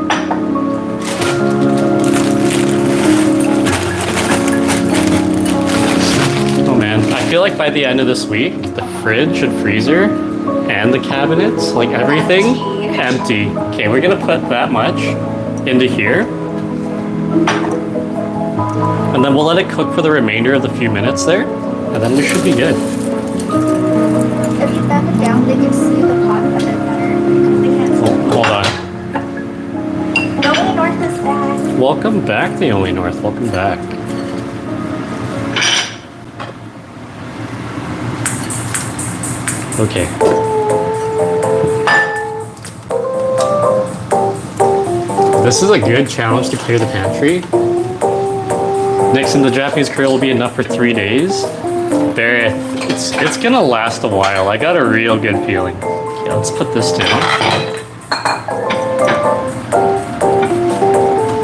Oh man, I feel like by the end of this week, the fridge and freezer and the cabinets, like everything, empty. Okay, we're gonna put that much into here. And then we'll let it cook for the remainder of the few minutes there. And then we should be good. If you bend it down, they can see the pot a bit better. They can't see. Oh, hold on. The only north is back. Welcome back, the only north. Welcome back. Okay. This is a good challenge to clear the pantry. Nixon, the Japanese curry will be enough for 3 days. Barrett, it's gonna last a while. I got a real good feeling. Okay, let's put this down.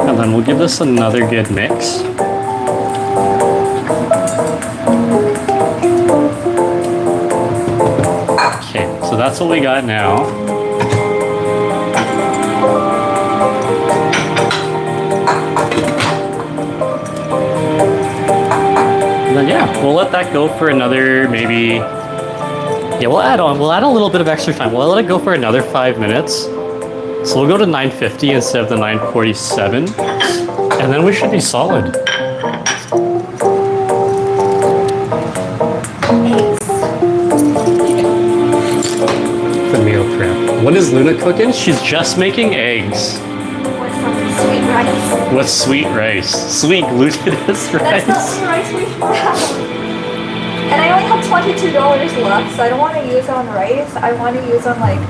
And then we'll give this another good mix. Okay, so that's what we got now. And then yeah, we'll let that go for another maybe. Yeah, we'll add a little bit of extra time. We'll let it go for another 5 minutes. So we'll go to 950 instead of the 947. And then we should be solid. The meal prep. What is Luna cooking? She's just making eggs. With some sweet rice. With sweet rice. Sweet glutinous rice. That's not the rice we have. And I only have $22 left, so I don't want to use it on rice. I want to use on like,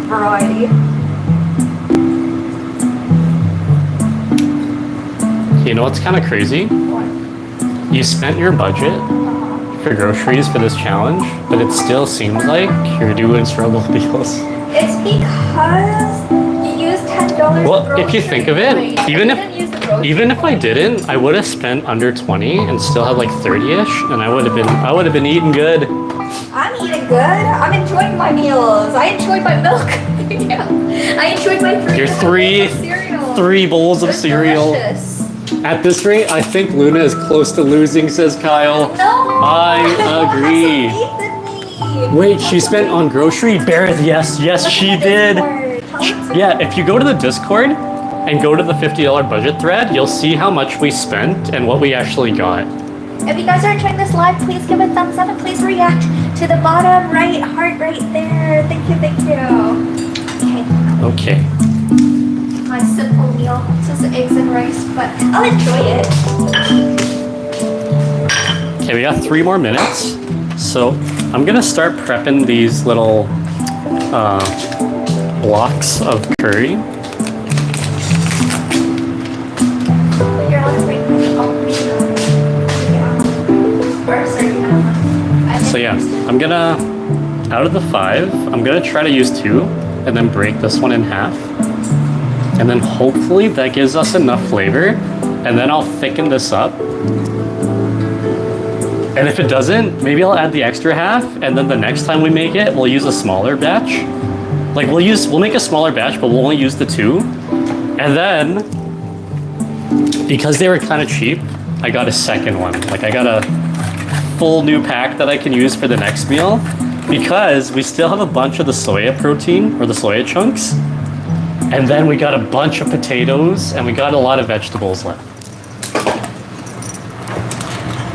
variety. You know what's kind of crazy? What? You spent your budget for groceries for this challenge, but it still seems like you're doing struggle deals. It's because you used $10. Well, if you think of it, even if I didn't, I would have spent under 20 and still had like 30ish, and I would have been eating good. I'm eating good. I'm enjoying my meals. I enjoyed my milk. Yeah. I enjoyed my Your cereal. 3 bowls of They're cereal. delicious. At this rate, I think Luna is close to losing, says Kyle. No. I agree. Have some faith in me. Wait, she spent on grocery? Barrett, yes, she did. Yeah, if you go to the Discord and go to the $50 budget thread, you'll see how much we spent and what we actually got. If you guys are enjoying this live, please give a thumbs up and please react to the bottom right heart right there. Thank you, thank you. Okay. My simple meal, just eggs and rice, but I'll enjoy it. Okay, we got 3 more minutes. So I'm gonna start prepping these little blocks of curry. You're on the right. So yeah, I'm gonna, out of the 5, I'm gonna try to use 2 and then break this one in half. And then hopefully that gives us enough flavor. And then I'll thicken this up. And if it doesn't, maybe I'll add the extra half. And then the next time we make it, we'll use a smaller batch. Like we'll make a smaller batch, but we'll only use the 2. And then, because they were kind of cheap, I got a second one. Like I got a full new pack that I can use for the next meal. Because we still have a bunch of the soya protein, or the soya chunks. And then we got a bunch of potatoes, and we got a lot of vegetables left.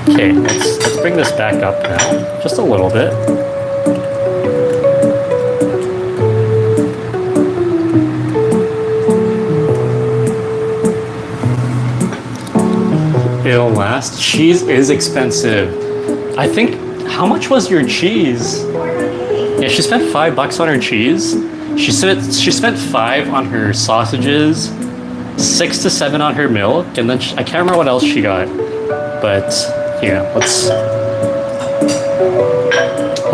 Okay, let's bring this back up now, just a little bit. It'll last. Cheese is expensive. I think, how much was your cheese? Yeah, she spent $5 on her cheese. She spent 5 on her sausages, 6 to 7 on her milk, and then I can't remember what else she got. But yeah, let's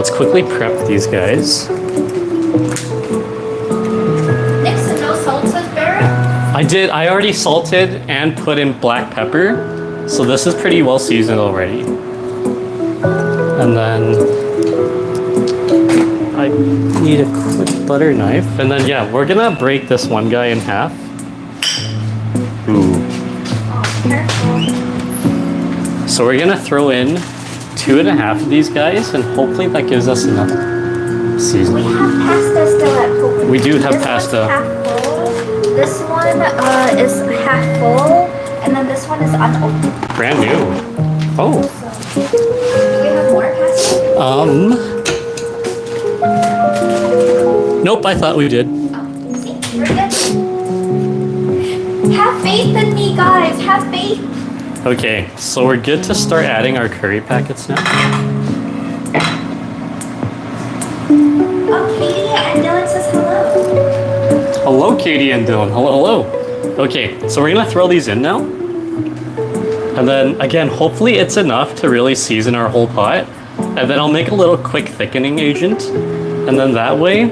quickly prep these guys. Next to no salted berry? I already salted and put in black pepper, so this is pretty well seasoned already. And then I need a quick butter knife. And then yeah, we're gonna break this one guy in half. Ooh. Careful. So we're gonna throw in 2.5 of these guys, and hopefully that gives us enough We seasoning. have pasta still at home. We do have This pasta. one's half full. This one is half full, and then this one is unopened. Brand new. Oh. Do we have more pasta? Nope, I thought we did. Oh, see, we're good. Have faith in me, guys. Have faith. Okay, so we're good to start adding our curry packets now. Oh, Katie and Dylan says hello. Hello, Katie and Dylan. Hello, hello. Okay, so we're gonna throw these in now. And then again, hopefully it's enough to really season our whole pot. And then I'll make a little quick thickening agent. And then that way,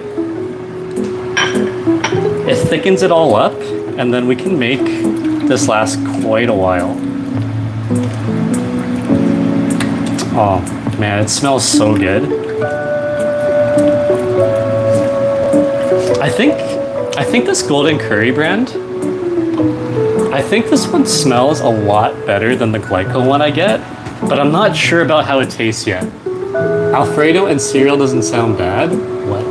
it thickens it all up. And then we can make this last quite a while. Oh man, it smells so good. I think this golden curry brand, I think this one smells a lot better than the Glyco one I get, but I'm not sure about how it tastes yet. Alfredo and cereal doesn't sound bad. What?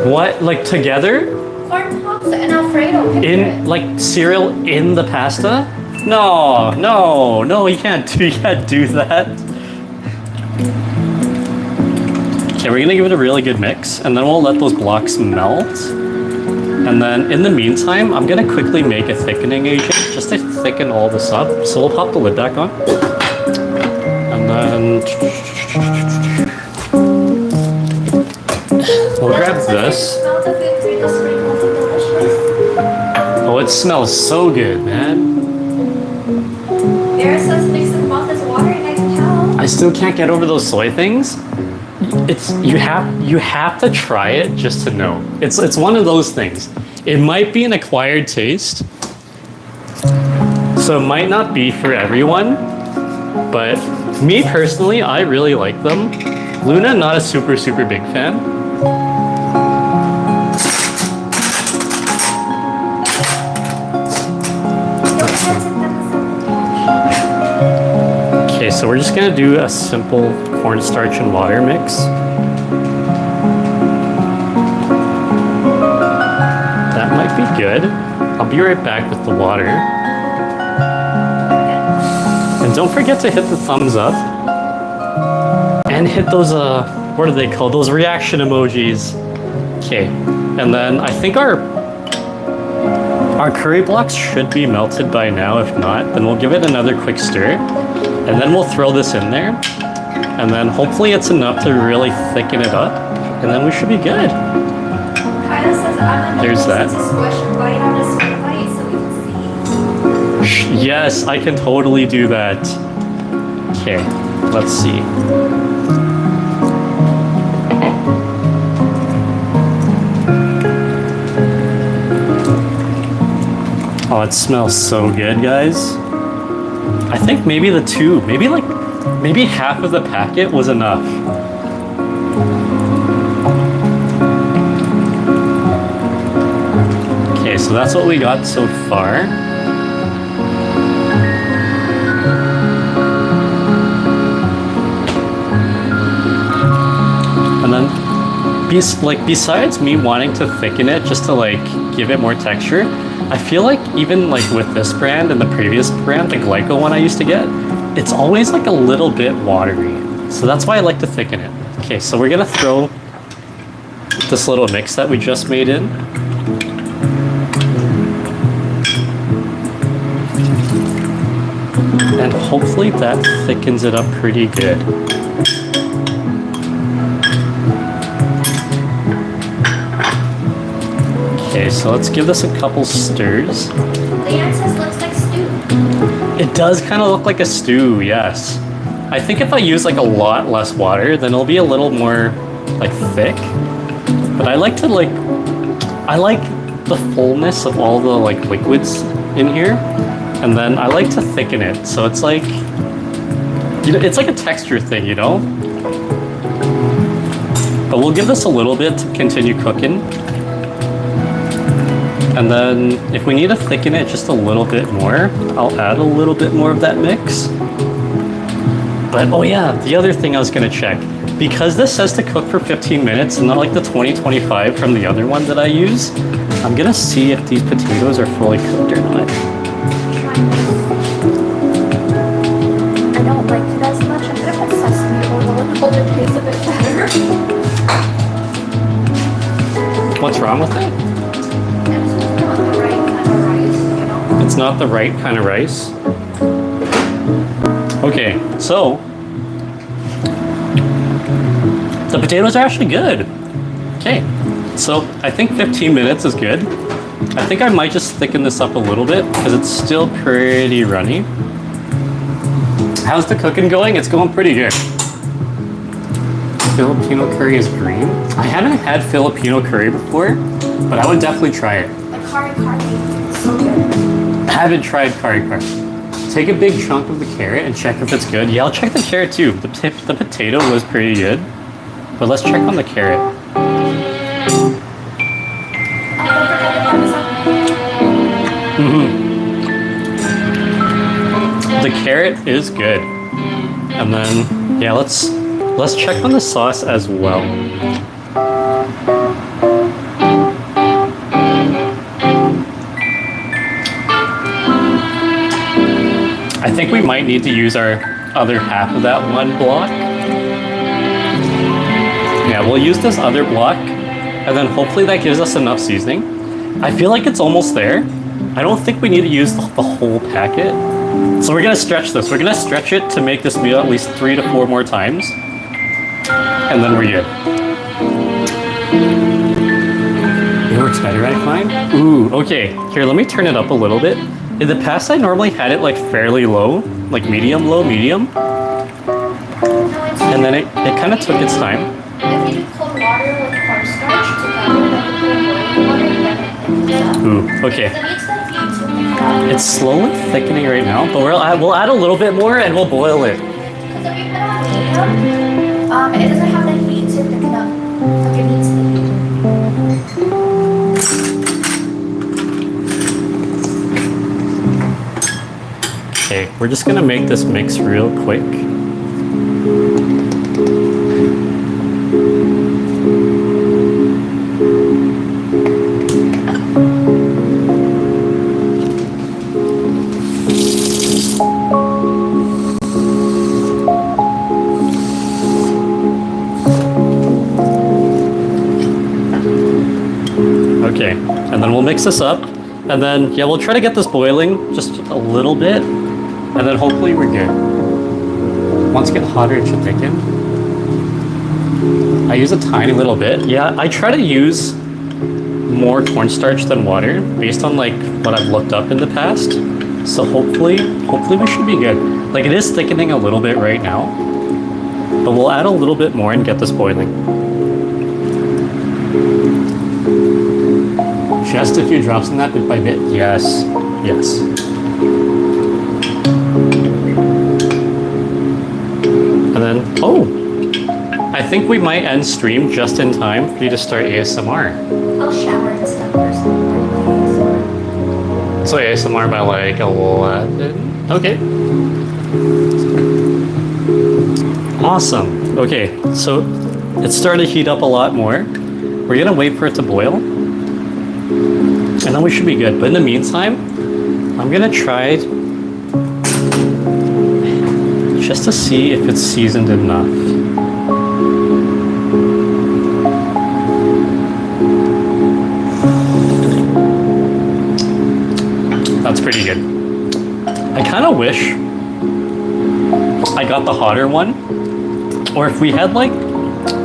What? Like together? Corn pops and Alfredo. In like cereal in the pasta? No, no, no, you can't do that. Okay, we're gonna give it a really good mix, and then we'll let those blocks melt. And then in the meantime, I'm gonna quickly make a thickening agent just to thicken all this up. So we'll pop the lid back on. And then we'll grab this. Smell the food through the screen. Won't it delicious? Oh, it smells so good, man. Vera says mix in mouth is watering, I can tell. I still can't get over those soy things. It's you have to try it just to know. It's one of those things. It might be an acquired taste, so it might not be for everyone. But me personally, I really like them. Luna, not a super big fan. Okay, so we're just gonna do a simple cornstarch and water mix. That might be good. I'll be right back with the water. And don't forget to hit the thumbs up. And hit those, what are they called? Those reaction emojis. Okay, and then I think our curry blocks should be melted by now. If not, then we'll give it another quick stir. And then we'll throw this in there. And then hopefully it's enough to really thicken it up. And then we should be good. Kyle says I'm There's that. to squish and bite on a sweet bite so we can see. Yes, I can totally do that. Okay, let's see. Oh, it smells so good, guys. I think maybe maybe half of the packet was enough. Okay, so that's what we got so far. And then, besides me wanting to thicken it just to like give it more texture, I feel like even like with this brand and the previous brand, the Glyco one I used to get, it's always like a little bit watery. So that's why I like to thicken it. Okay, so we're gonna throw this little mix that we just made in. And hopefully that thickens it up pretty good. Okay, so let's give this a couple stirs. Leanne says looks like stew. It does kind of look like a stew, yes. I think if I use like a lot less water, then it'll be a little more like thick. But I like the fullness of all the like liquids in here. And then I like to thicken it. So it's like, you know, it's like a texture thing, you know? But we'll give this a little bit to continue cooking. And then if we need to thicken it just a little bit more, I'll add a little bit more of that mix. But oh yeah, the other thing I was gonna check, because this says to cook for 15 minutes and not like the 20-25 from the other one that I use, I'm gonna see if these potatoes are fully cooked or not. I don't like it as much. I'm gonna put sesame oil and hold it tastes a bit better. What's wrong with it? It's not the right kind of rice, you know? It's not the right kind of rice. Okay, so the potatoes are actually good. Okay, so I think 15 minutes is good. I think I might just thicken this up a little bit because it's still pretty runny. How's the cooking going? It's going pretty good. Filipino curry is green. I haven't had Filipino curry before, but I would definitely try it. The kari kari is so good. I haven't tried kari kari. Take a big chunk of the carrot and check if it's good. Yeah, I'll check the carrot too. The potato was pretty good, but let's check on the carrot. The carrot is good. And then, yeah, let's check on the sauce as well. I think we might need to use our other half of that one block. Yeah, we'll use this other block, and then hopefully that gives us enough seasoning. I feel like it's almost there. I don't think we need to use the whole packet. So we're gonna stretch this. We're gonna stretch it to make this meal at least 3 to 4 more times. And then we're good. It works better, I find. Ooh, okay. Here, let me turn it up a little bit. In the past, I normally had it like fairly low, like medium, low, medium. And then it kind of took its time. If you do cold water with cornstarch together, then you put in boiling water, then it thickens up. Ooh, okay. It needs to heat to thicken up. It's slowly thickening right now, but we'll add a little bit more and we'll boil it. Because if you put it on medium, it doesn't have the heat to thicken up. Like it needs the heat. Okay, we're just gonna make this mix real quick. Okay, and then we'll mix this up, and then, yeah, we'll try to get this boiling just a little bit, and then hopefully we're good. Once it gets hotter, it should thicken. I use a tiny little bit. Yeah, I try to use more cornstarch than water, based on like what I've looked up in the past. So hopefully we should be good. Like it is thickening a little bit right now, but we'll add a little bit more and get this boiling. Just a few drops in that bit by bit, yes. Yes. And then, oh, I think we might end stream just in time for you to start ASMR. I'll shower and stuff first. So ASMR by like 11. Okay. Awesome. Okay, so it's starting to heat up a lot more. We're gonna wait for it to boil, and then we should be good. But in the meantime, I'm gonna try just to see if it's seasoned enough. That's pretty good. I kind of wish I got the hotter one, or if we had like,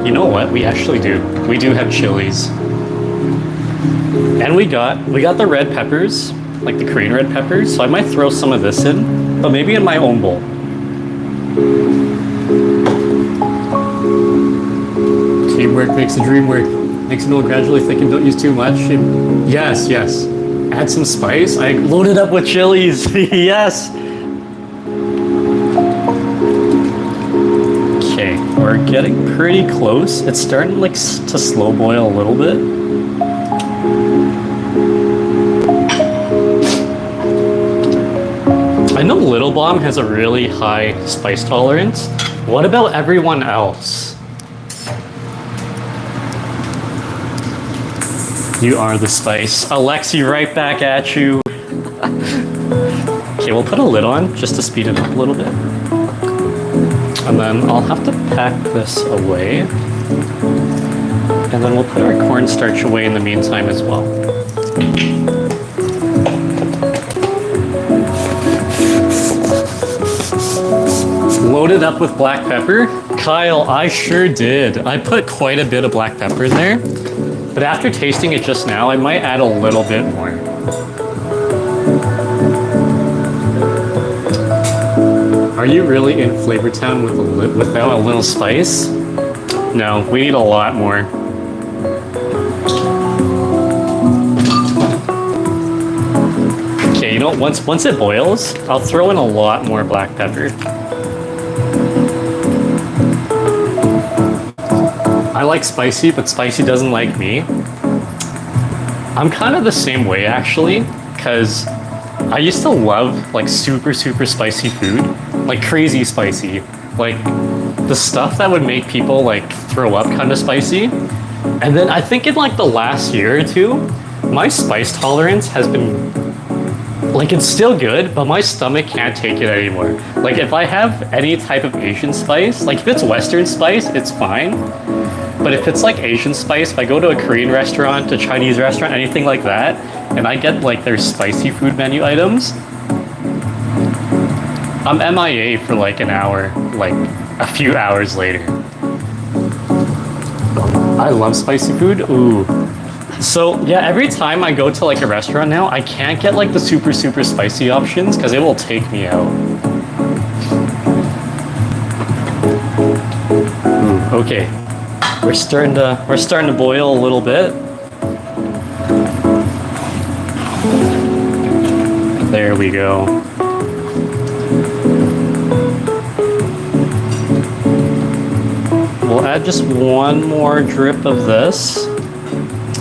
you know what? We actually do. We do have chilies, and we got the red peppers, like the Korean red peppers. So I might throw some of this in, but maybe in my own bowl. Teamwork makes the dream work. Makes Noel gradually thinking don't use too much. Yes, yes. Add some spice. I loaded up with chilies. Yes. Okay, we're getting pretty close. It's starting like to slow boil a little bit. I know Little Bomb has a really high spice tolerance. What about everyone else? You are the spice. Alexi, right back at you. Okay, we'll put a lid on just to speed it up a little bit. And then I'll have to pack this away. And then we'll put our cornstarch away in the meantime as well. Loaded up with black pepper. Kyle, I sure did. I put quite a bit of black pepper in there. But after tasting it just now, I might add a little bit more. Are you really in Flavortown without a little spice? No, we need a lot more. Okay, you know, once it boils, I'll throw in a lot more black pepper. I like spicy, but spicy doesn't like me. I'm kind of the same way actually, because I used to love like super spicy food, like crazy spicy, like the stuff that would make people like throw up kind of spicy. And then I think in like the last year or two, my spice tolerance has been like, it's still good, but my stomach can't take it anymore. Like if I have any type of Asian spice, like if it's Western spice, it's fine. But if it's like Asian spice, if I go to a Korean restaurant, a Chinese restaurant, anything like that, and I get like their spicy food menu items, I'm MIA for like an hour, like a few hours later. I love spicy food. Ooh. So yeah, every time I go to like a restaurant now, I can't get like the super spicy options because it will take me out. Ooh, okay. We're starting to boil a little bit. There we go. We'll add just one more drip of this.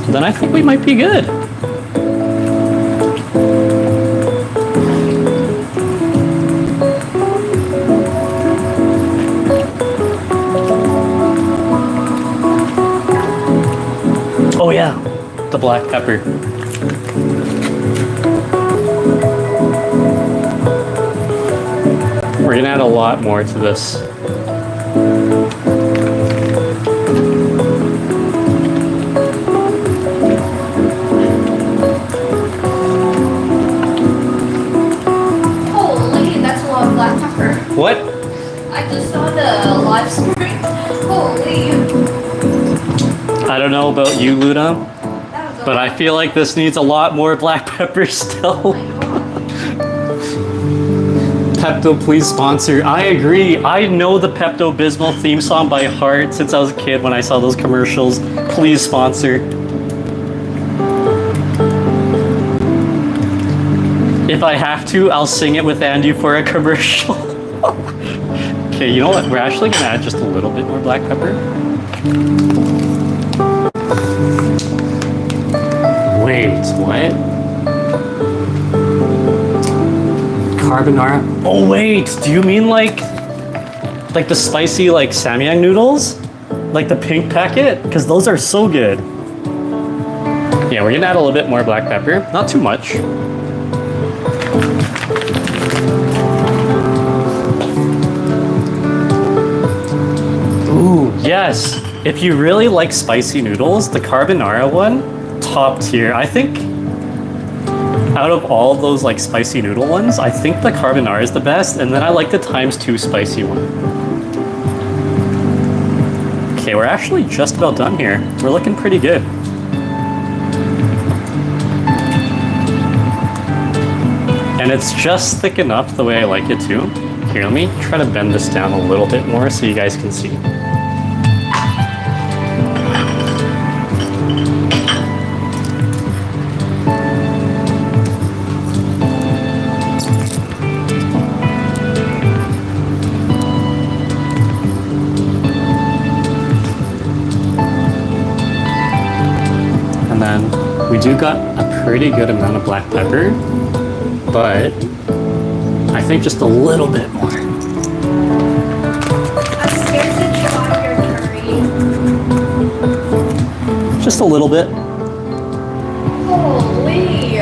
Then I think we might be good. Oh yeah, the black pepper. We're gonna add a lot more to this. Holy, that's a lot of black pepper. What? I just saw the live stream. Holy. I don't know about you, Luna, That was a but I feel like this needs a lot more black pepper still. Pepto, please sponsor. I agree. I know the Pepto-Bismol theme song by heart since I was a kid when I saw those commercials. Please sponsor. If I have to, I'll sing it with Andy for a commercial. Okay, you know what? We're actually gonna add just a little bit more black pepper. Wait, what? Carbonara? Oh wait, do you mean like the spicy like Samyang noodles? Like the pink packet? Because those are so good. Yeah, we're gonna add a little bit more black pepper. Not too much. Ooh, yes. If you really like spicy noodles, the carbonara one, top tier. I think out of all those like spicy noodle ones, I think the carbonara is the best, and then I like the ×2 spicy one. Okay, we're actually just about done here. We're looking pretty good. And it's just thick enough the way I like it too. Here, let me try to bend this down a little bit more so you guys can see. And then we do got a pretty good amount of black pepper, but I think just a little bit more. I'm scared to try your curry. Just a little bit. Holy.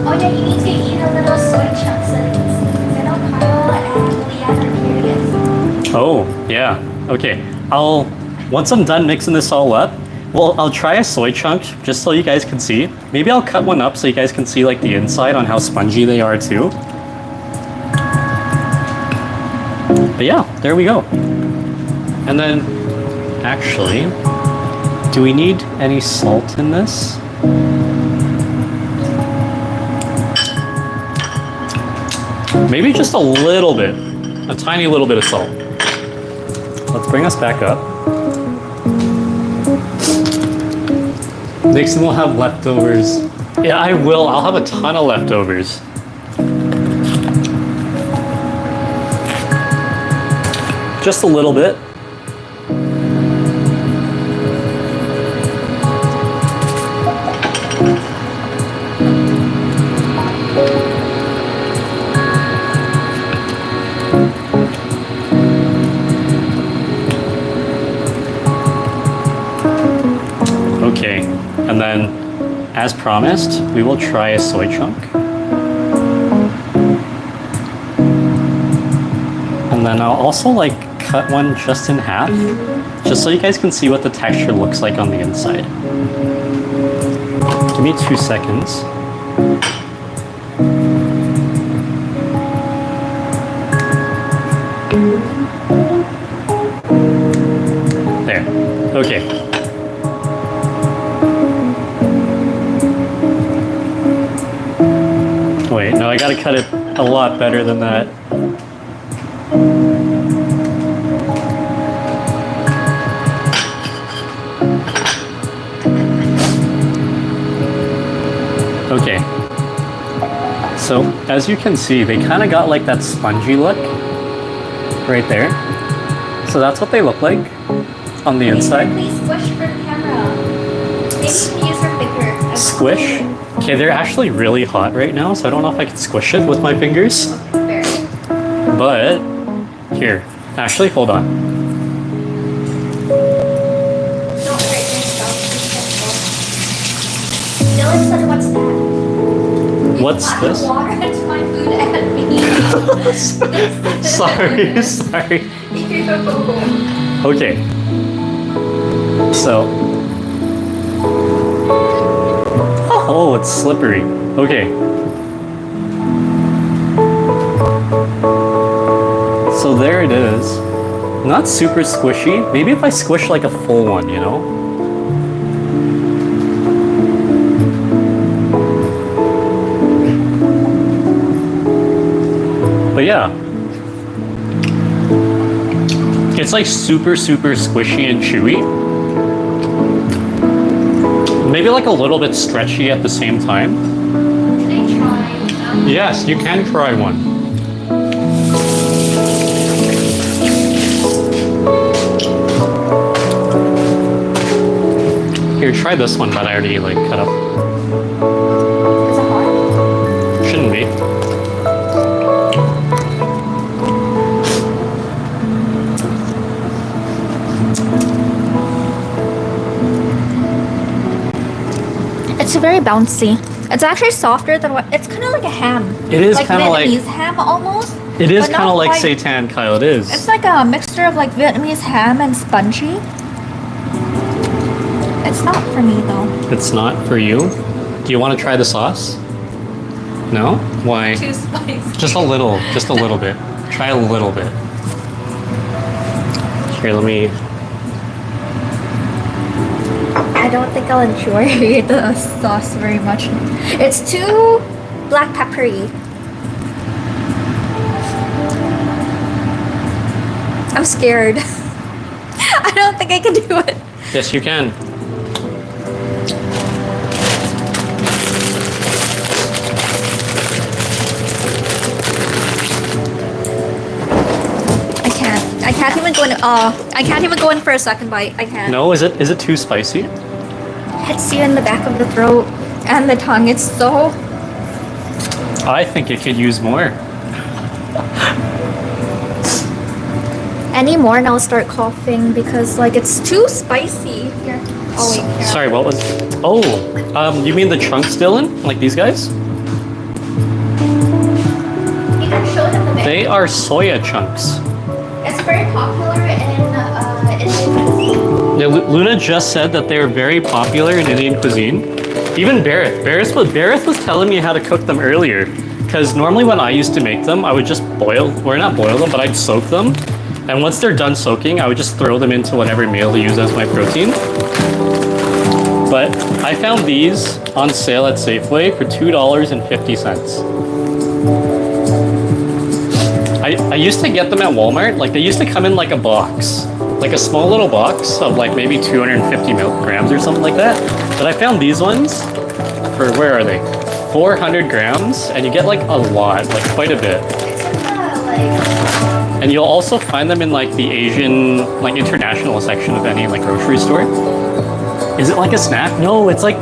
Oh yeah, you need to eat a little soy chunks of these. I know Kyle and Leanne are curious. Oh, yeah. Okay. Once I'm done mixing this all up, well, I'll try a soy chunk just so you guys can see. Maybe I'll cut one up so you guys can see like the inside on how spongy they are too. But yeah, there we go. And then, actually, do we need any salt in this? Maybe just a little bit. A tiny little bit of salt. Let's bring us back up. Nixon will have leftovers. Yeah, I will. I'll have a ton of leftovers. Just a little bit. Okay, and then, as promised, we will try a soy chunk. And then I'll also like cut one just in half, just so you guys can see what the texture looks like on the inside. Give me 2 seconds. There, okay. Wait, no, I gotta cut it a lot better than that. Okay. So, as you can see, they kind of got like that spongy look right there. So that's what they look like on the inside. Please squish for the camera. Maybe you can use your finger. Squish? Okay, they're actually really hot right now, so I don't know if I can squish it with my fingers. Fair. But, here. Actually, hold on. Don't hurt yourself. Dylan said, what's that? What's this? Water into my food and me. Sorry. Okay. So. Oh, it's slippery. Okay. So there it is. Not super squishy. Maybe if I squish like a full one, you know? But yeah. It's like super squishy and chewy. Maybe like a little bit stretchy at the same time. Can I try? Yes, you can try one. Here, try this one that I already like cut up. Is it hot? Shouldn't be. It's very bouncy. It's actually softer than what. It's kind of like a ham. It is like kind of like. Vietnamese ham almost. It is but kind of not like quite- seitan, Kyle. It is. It's like a mixture of like Vietnamese ham and spongy. It's not for me though. It's not for you. Do you want to try the sauce? No? Why? Too spicy. Just a little bit. Try a little bit. Here, let me. I don't think I'll enjoy the sauce very much. It's too black peppery. I'm scared. I don't think I can do it. Yes, you can. I can't even go in. I can't even go in for a second bite. I can't. No, is it too spicy? Hits you in the back of the throat and the tongue. It's so. I think it could use more. Any more and I'll start coughing because like it's too spicy. Here. Oh wait. Here. Sorry, what was? Oh, you mean the chunks, Dylan? Like these guys? You can show them the They are soya chunks. It's very popular in Yeah, Luna just said that they're very popular in Indian cuisine. Even Bareth was telling me how to cook them earlier. Because normally when I used to make them, I would just not boil them, but I'd soak them. And once they're done soaking, I would just throw them into whatever meal to use as my protein. But I found these on sale at Safeway for $2.50. I used to get them at Walmart. Like they used to come in like a box, like a small little box of like maybe 250 grams or something like that. But I found these ones for, where are they? 400 grams, and you get like a lot, like quite a bit. And you'll also find them in like the Asian, like international section of any like grocery store. Is it like a snack? No, it's like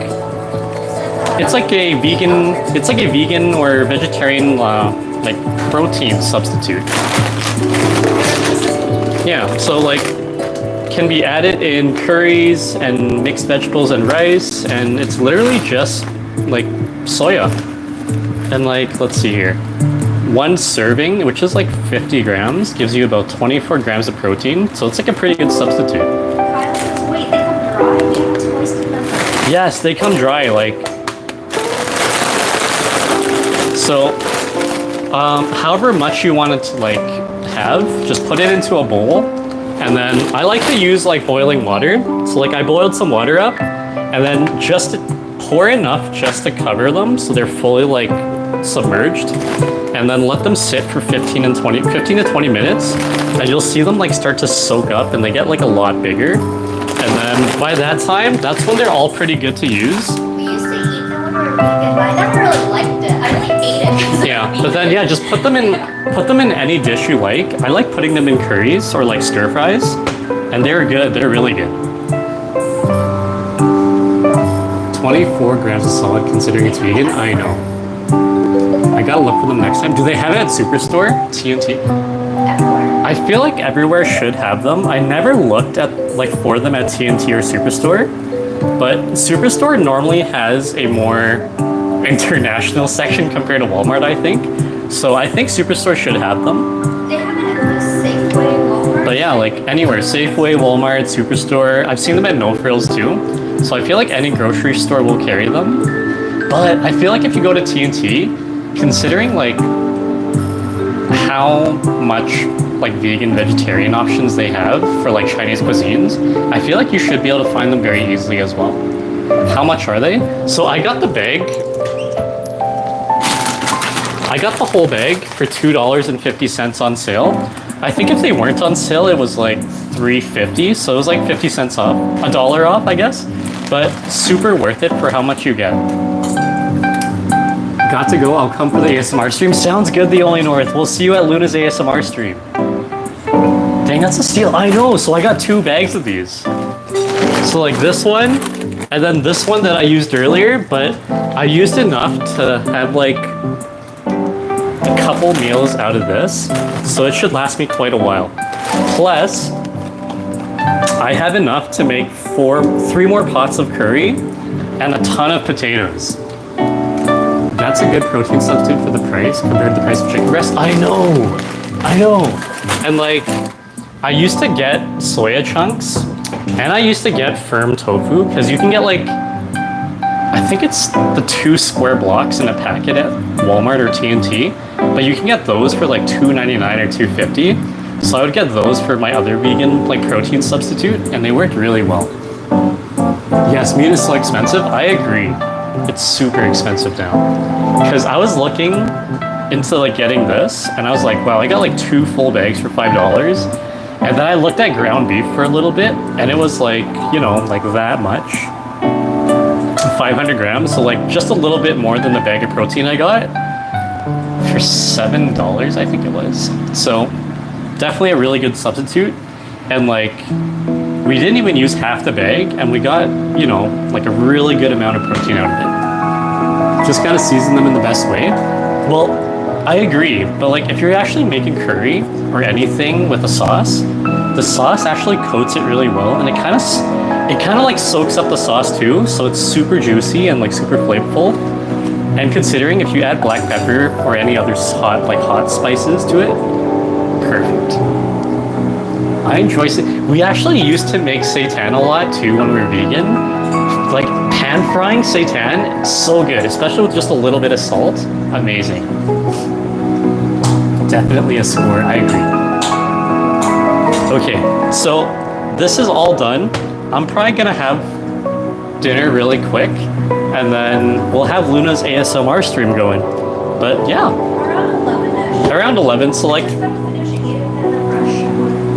a vegan or vegetarian like protein substitute. Yeah, so like can be added in curries and mixed vegetables and rice, and it's literally just like soya. And like, let's see here. One serving, which is like 50 grams, gives you about 24 grams of protein. So it's like a pretty good substitute. Wait, they come dry? You have to moisten them. Yes, they come dry, like. So, however much you want it to like have, just put it into a bowl. And then I like to use like boiling water. So like I boiled some water up and then just pour enough just to cover them so they're fully like submerged. And then let them sit for 15 to 20 minutes. And you'll see them like start to soak up and they get like a lot bigger. And then by that time, that's when they're all pretty good to use. We used to eat them when we were vegan, but I never really liked it. I only ate it because Yeah, but then yeah, just put them in any dish you like. I like putting them in curries or like stir fries, and they're good. They're really good. 24 grams of solid considering it's vegan. I know. I gotta look for them next time. Do they have it at Superstore? TNT? everywhere. I feel like everywhere should have them. I never looked at like for them at TNT or Superstore, but Superstore normally has a more international section compared to Walmart, I think. So I think Superstore should have them. They have it at Safeway, Walmart. But yeah, like anywhere, Safeway, Walmart, Superstore. I've seen them at No Frills too. So I feel like any grocery store will carry them. But I feel like if you go to TNT, considering like how much like vegan vegetarian options they have for like Chinese cuisines, I feel like you should be able to find them very easily as well. How much are they? So I got the bag. I got the whole bag for $2.50 on sale. I think if they weren't on sale, it was like $3.50, so it was like 50 cents off, $1 off, I guess. But super worth it for how much you get. Got to go. I'll come for the ASMR stream. Sounds good, the Only North. We'll see you at Luna's ASMR stream. Dang, that's a steal. I know. So I got 2 bags of these. So like this one, and then this one that I used earlier, but I used enough to have like a couple meals out of this. So it should last me quite a while. Plus, I have enough to make 3 more pots of curry and a ton of potatoes. That's a good protein substitute for the price compared to the price of chicken breast. I know. And like, I used to get soya chunks and I used to get firm tofu because you can get like, I think it's the 2 square blocks in a packet at Walmart or TNT, but you can get those for like $2.99 or $2.50. So I would get those for my other vegan like protein substitute, and they worked really well. Yes, meat is so expensive. I agree. It's super expensive now. Because I was looking into like getting this, and I was like, wow, I got like 2 full bags for $5. And then I looked at ground beef for a little bit, and it was like, you know, like that much. 500 grams, so like just a little bit more than the bag of protein I got for $7, I think it was. So definitely a really good substitute. And like, we didn't even use half the bag, and we got, you know, like a really good amount of protein out of it. Just gotta season them in the best way. Well, I agree, but like if you're actually making curry or anything with a sauce, the sauce actually coats it really well, and it kind of like soaks up the sauce too, so it's super juicy and like super flavorful. And considering if you add black pepper or any other hot spices to it, perfect. I enjoy we actually used to make seitan a lot too when we were vegan. Like pan frying seitan, so good, especially with just a little bit of salt. Amazing. Definitely a score, I agree. Okay, so this is all done. I'm probably gonna have dinner really quick, and then we'll have Luna's ASMR stream going. But yeah. Around 11, so like...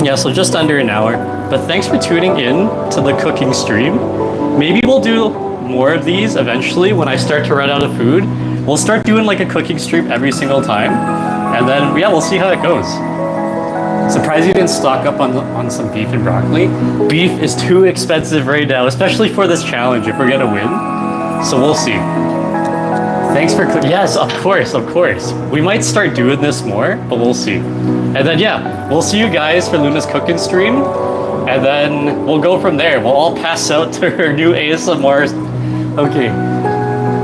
Yeah, so just under an hour. But thanks for tuning in to the cooking stream. Maybe we'll do more of these eventually when I start to run out of food. We'll start doing like a cooking stream every single time. And then, yeah, we'll see how it goes. Surprised you didn't stock up on some beef and broccoli. Beef is too expensive right now, especially for this challenge if we're gonna win. So we'll see. Thanks for yes, of course. We might start doing this more, but we'll see. And then yeah, we'll see you guys for Luna's cooking stream, and then we'll go from there. We'll all pass out to her new ASMR. Okay.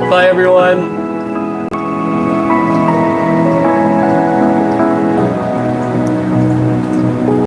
Bye everyone.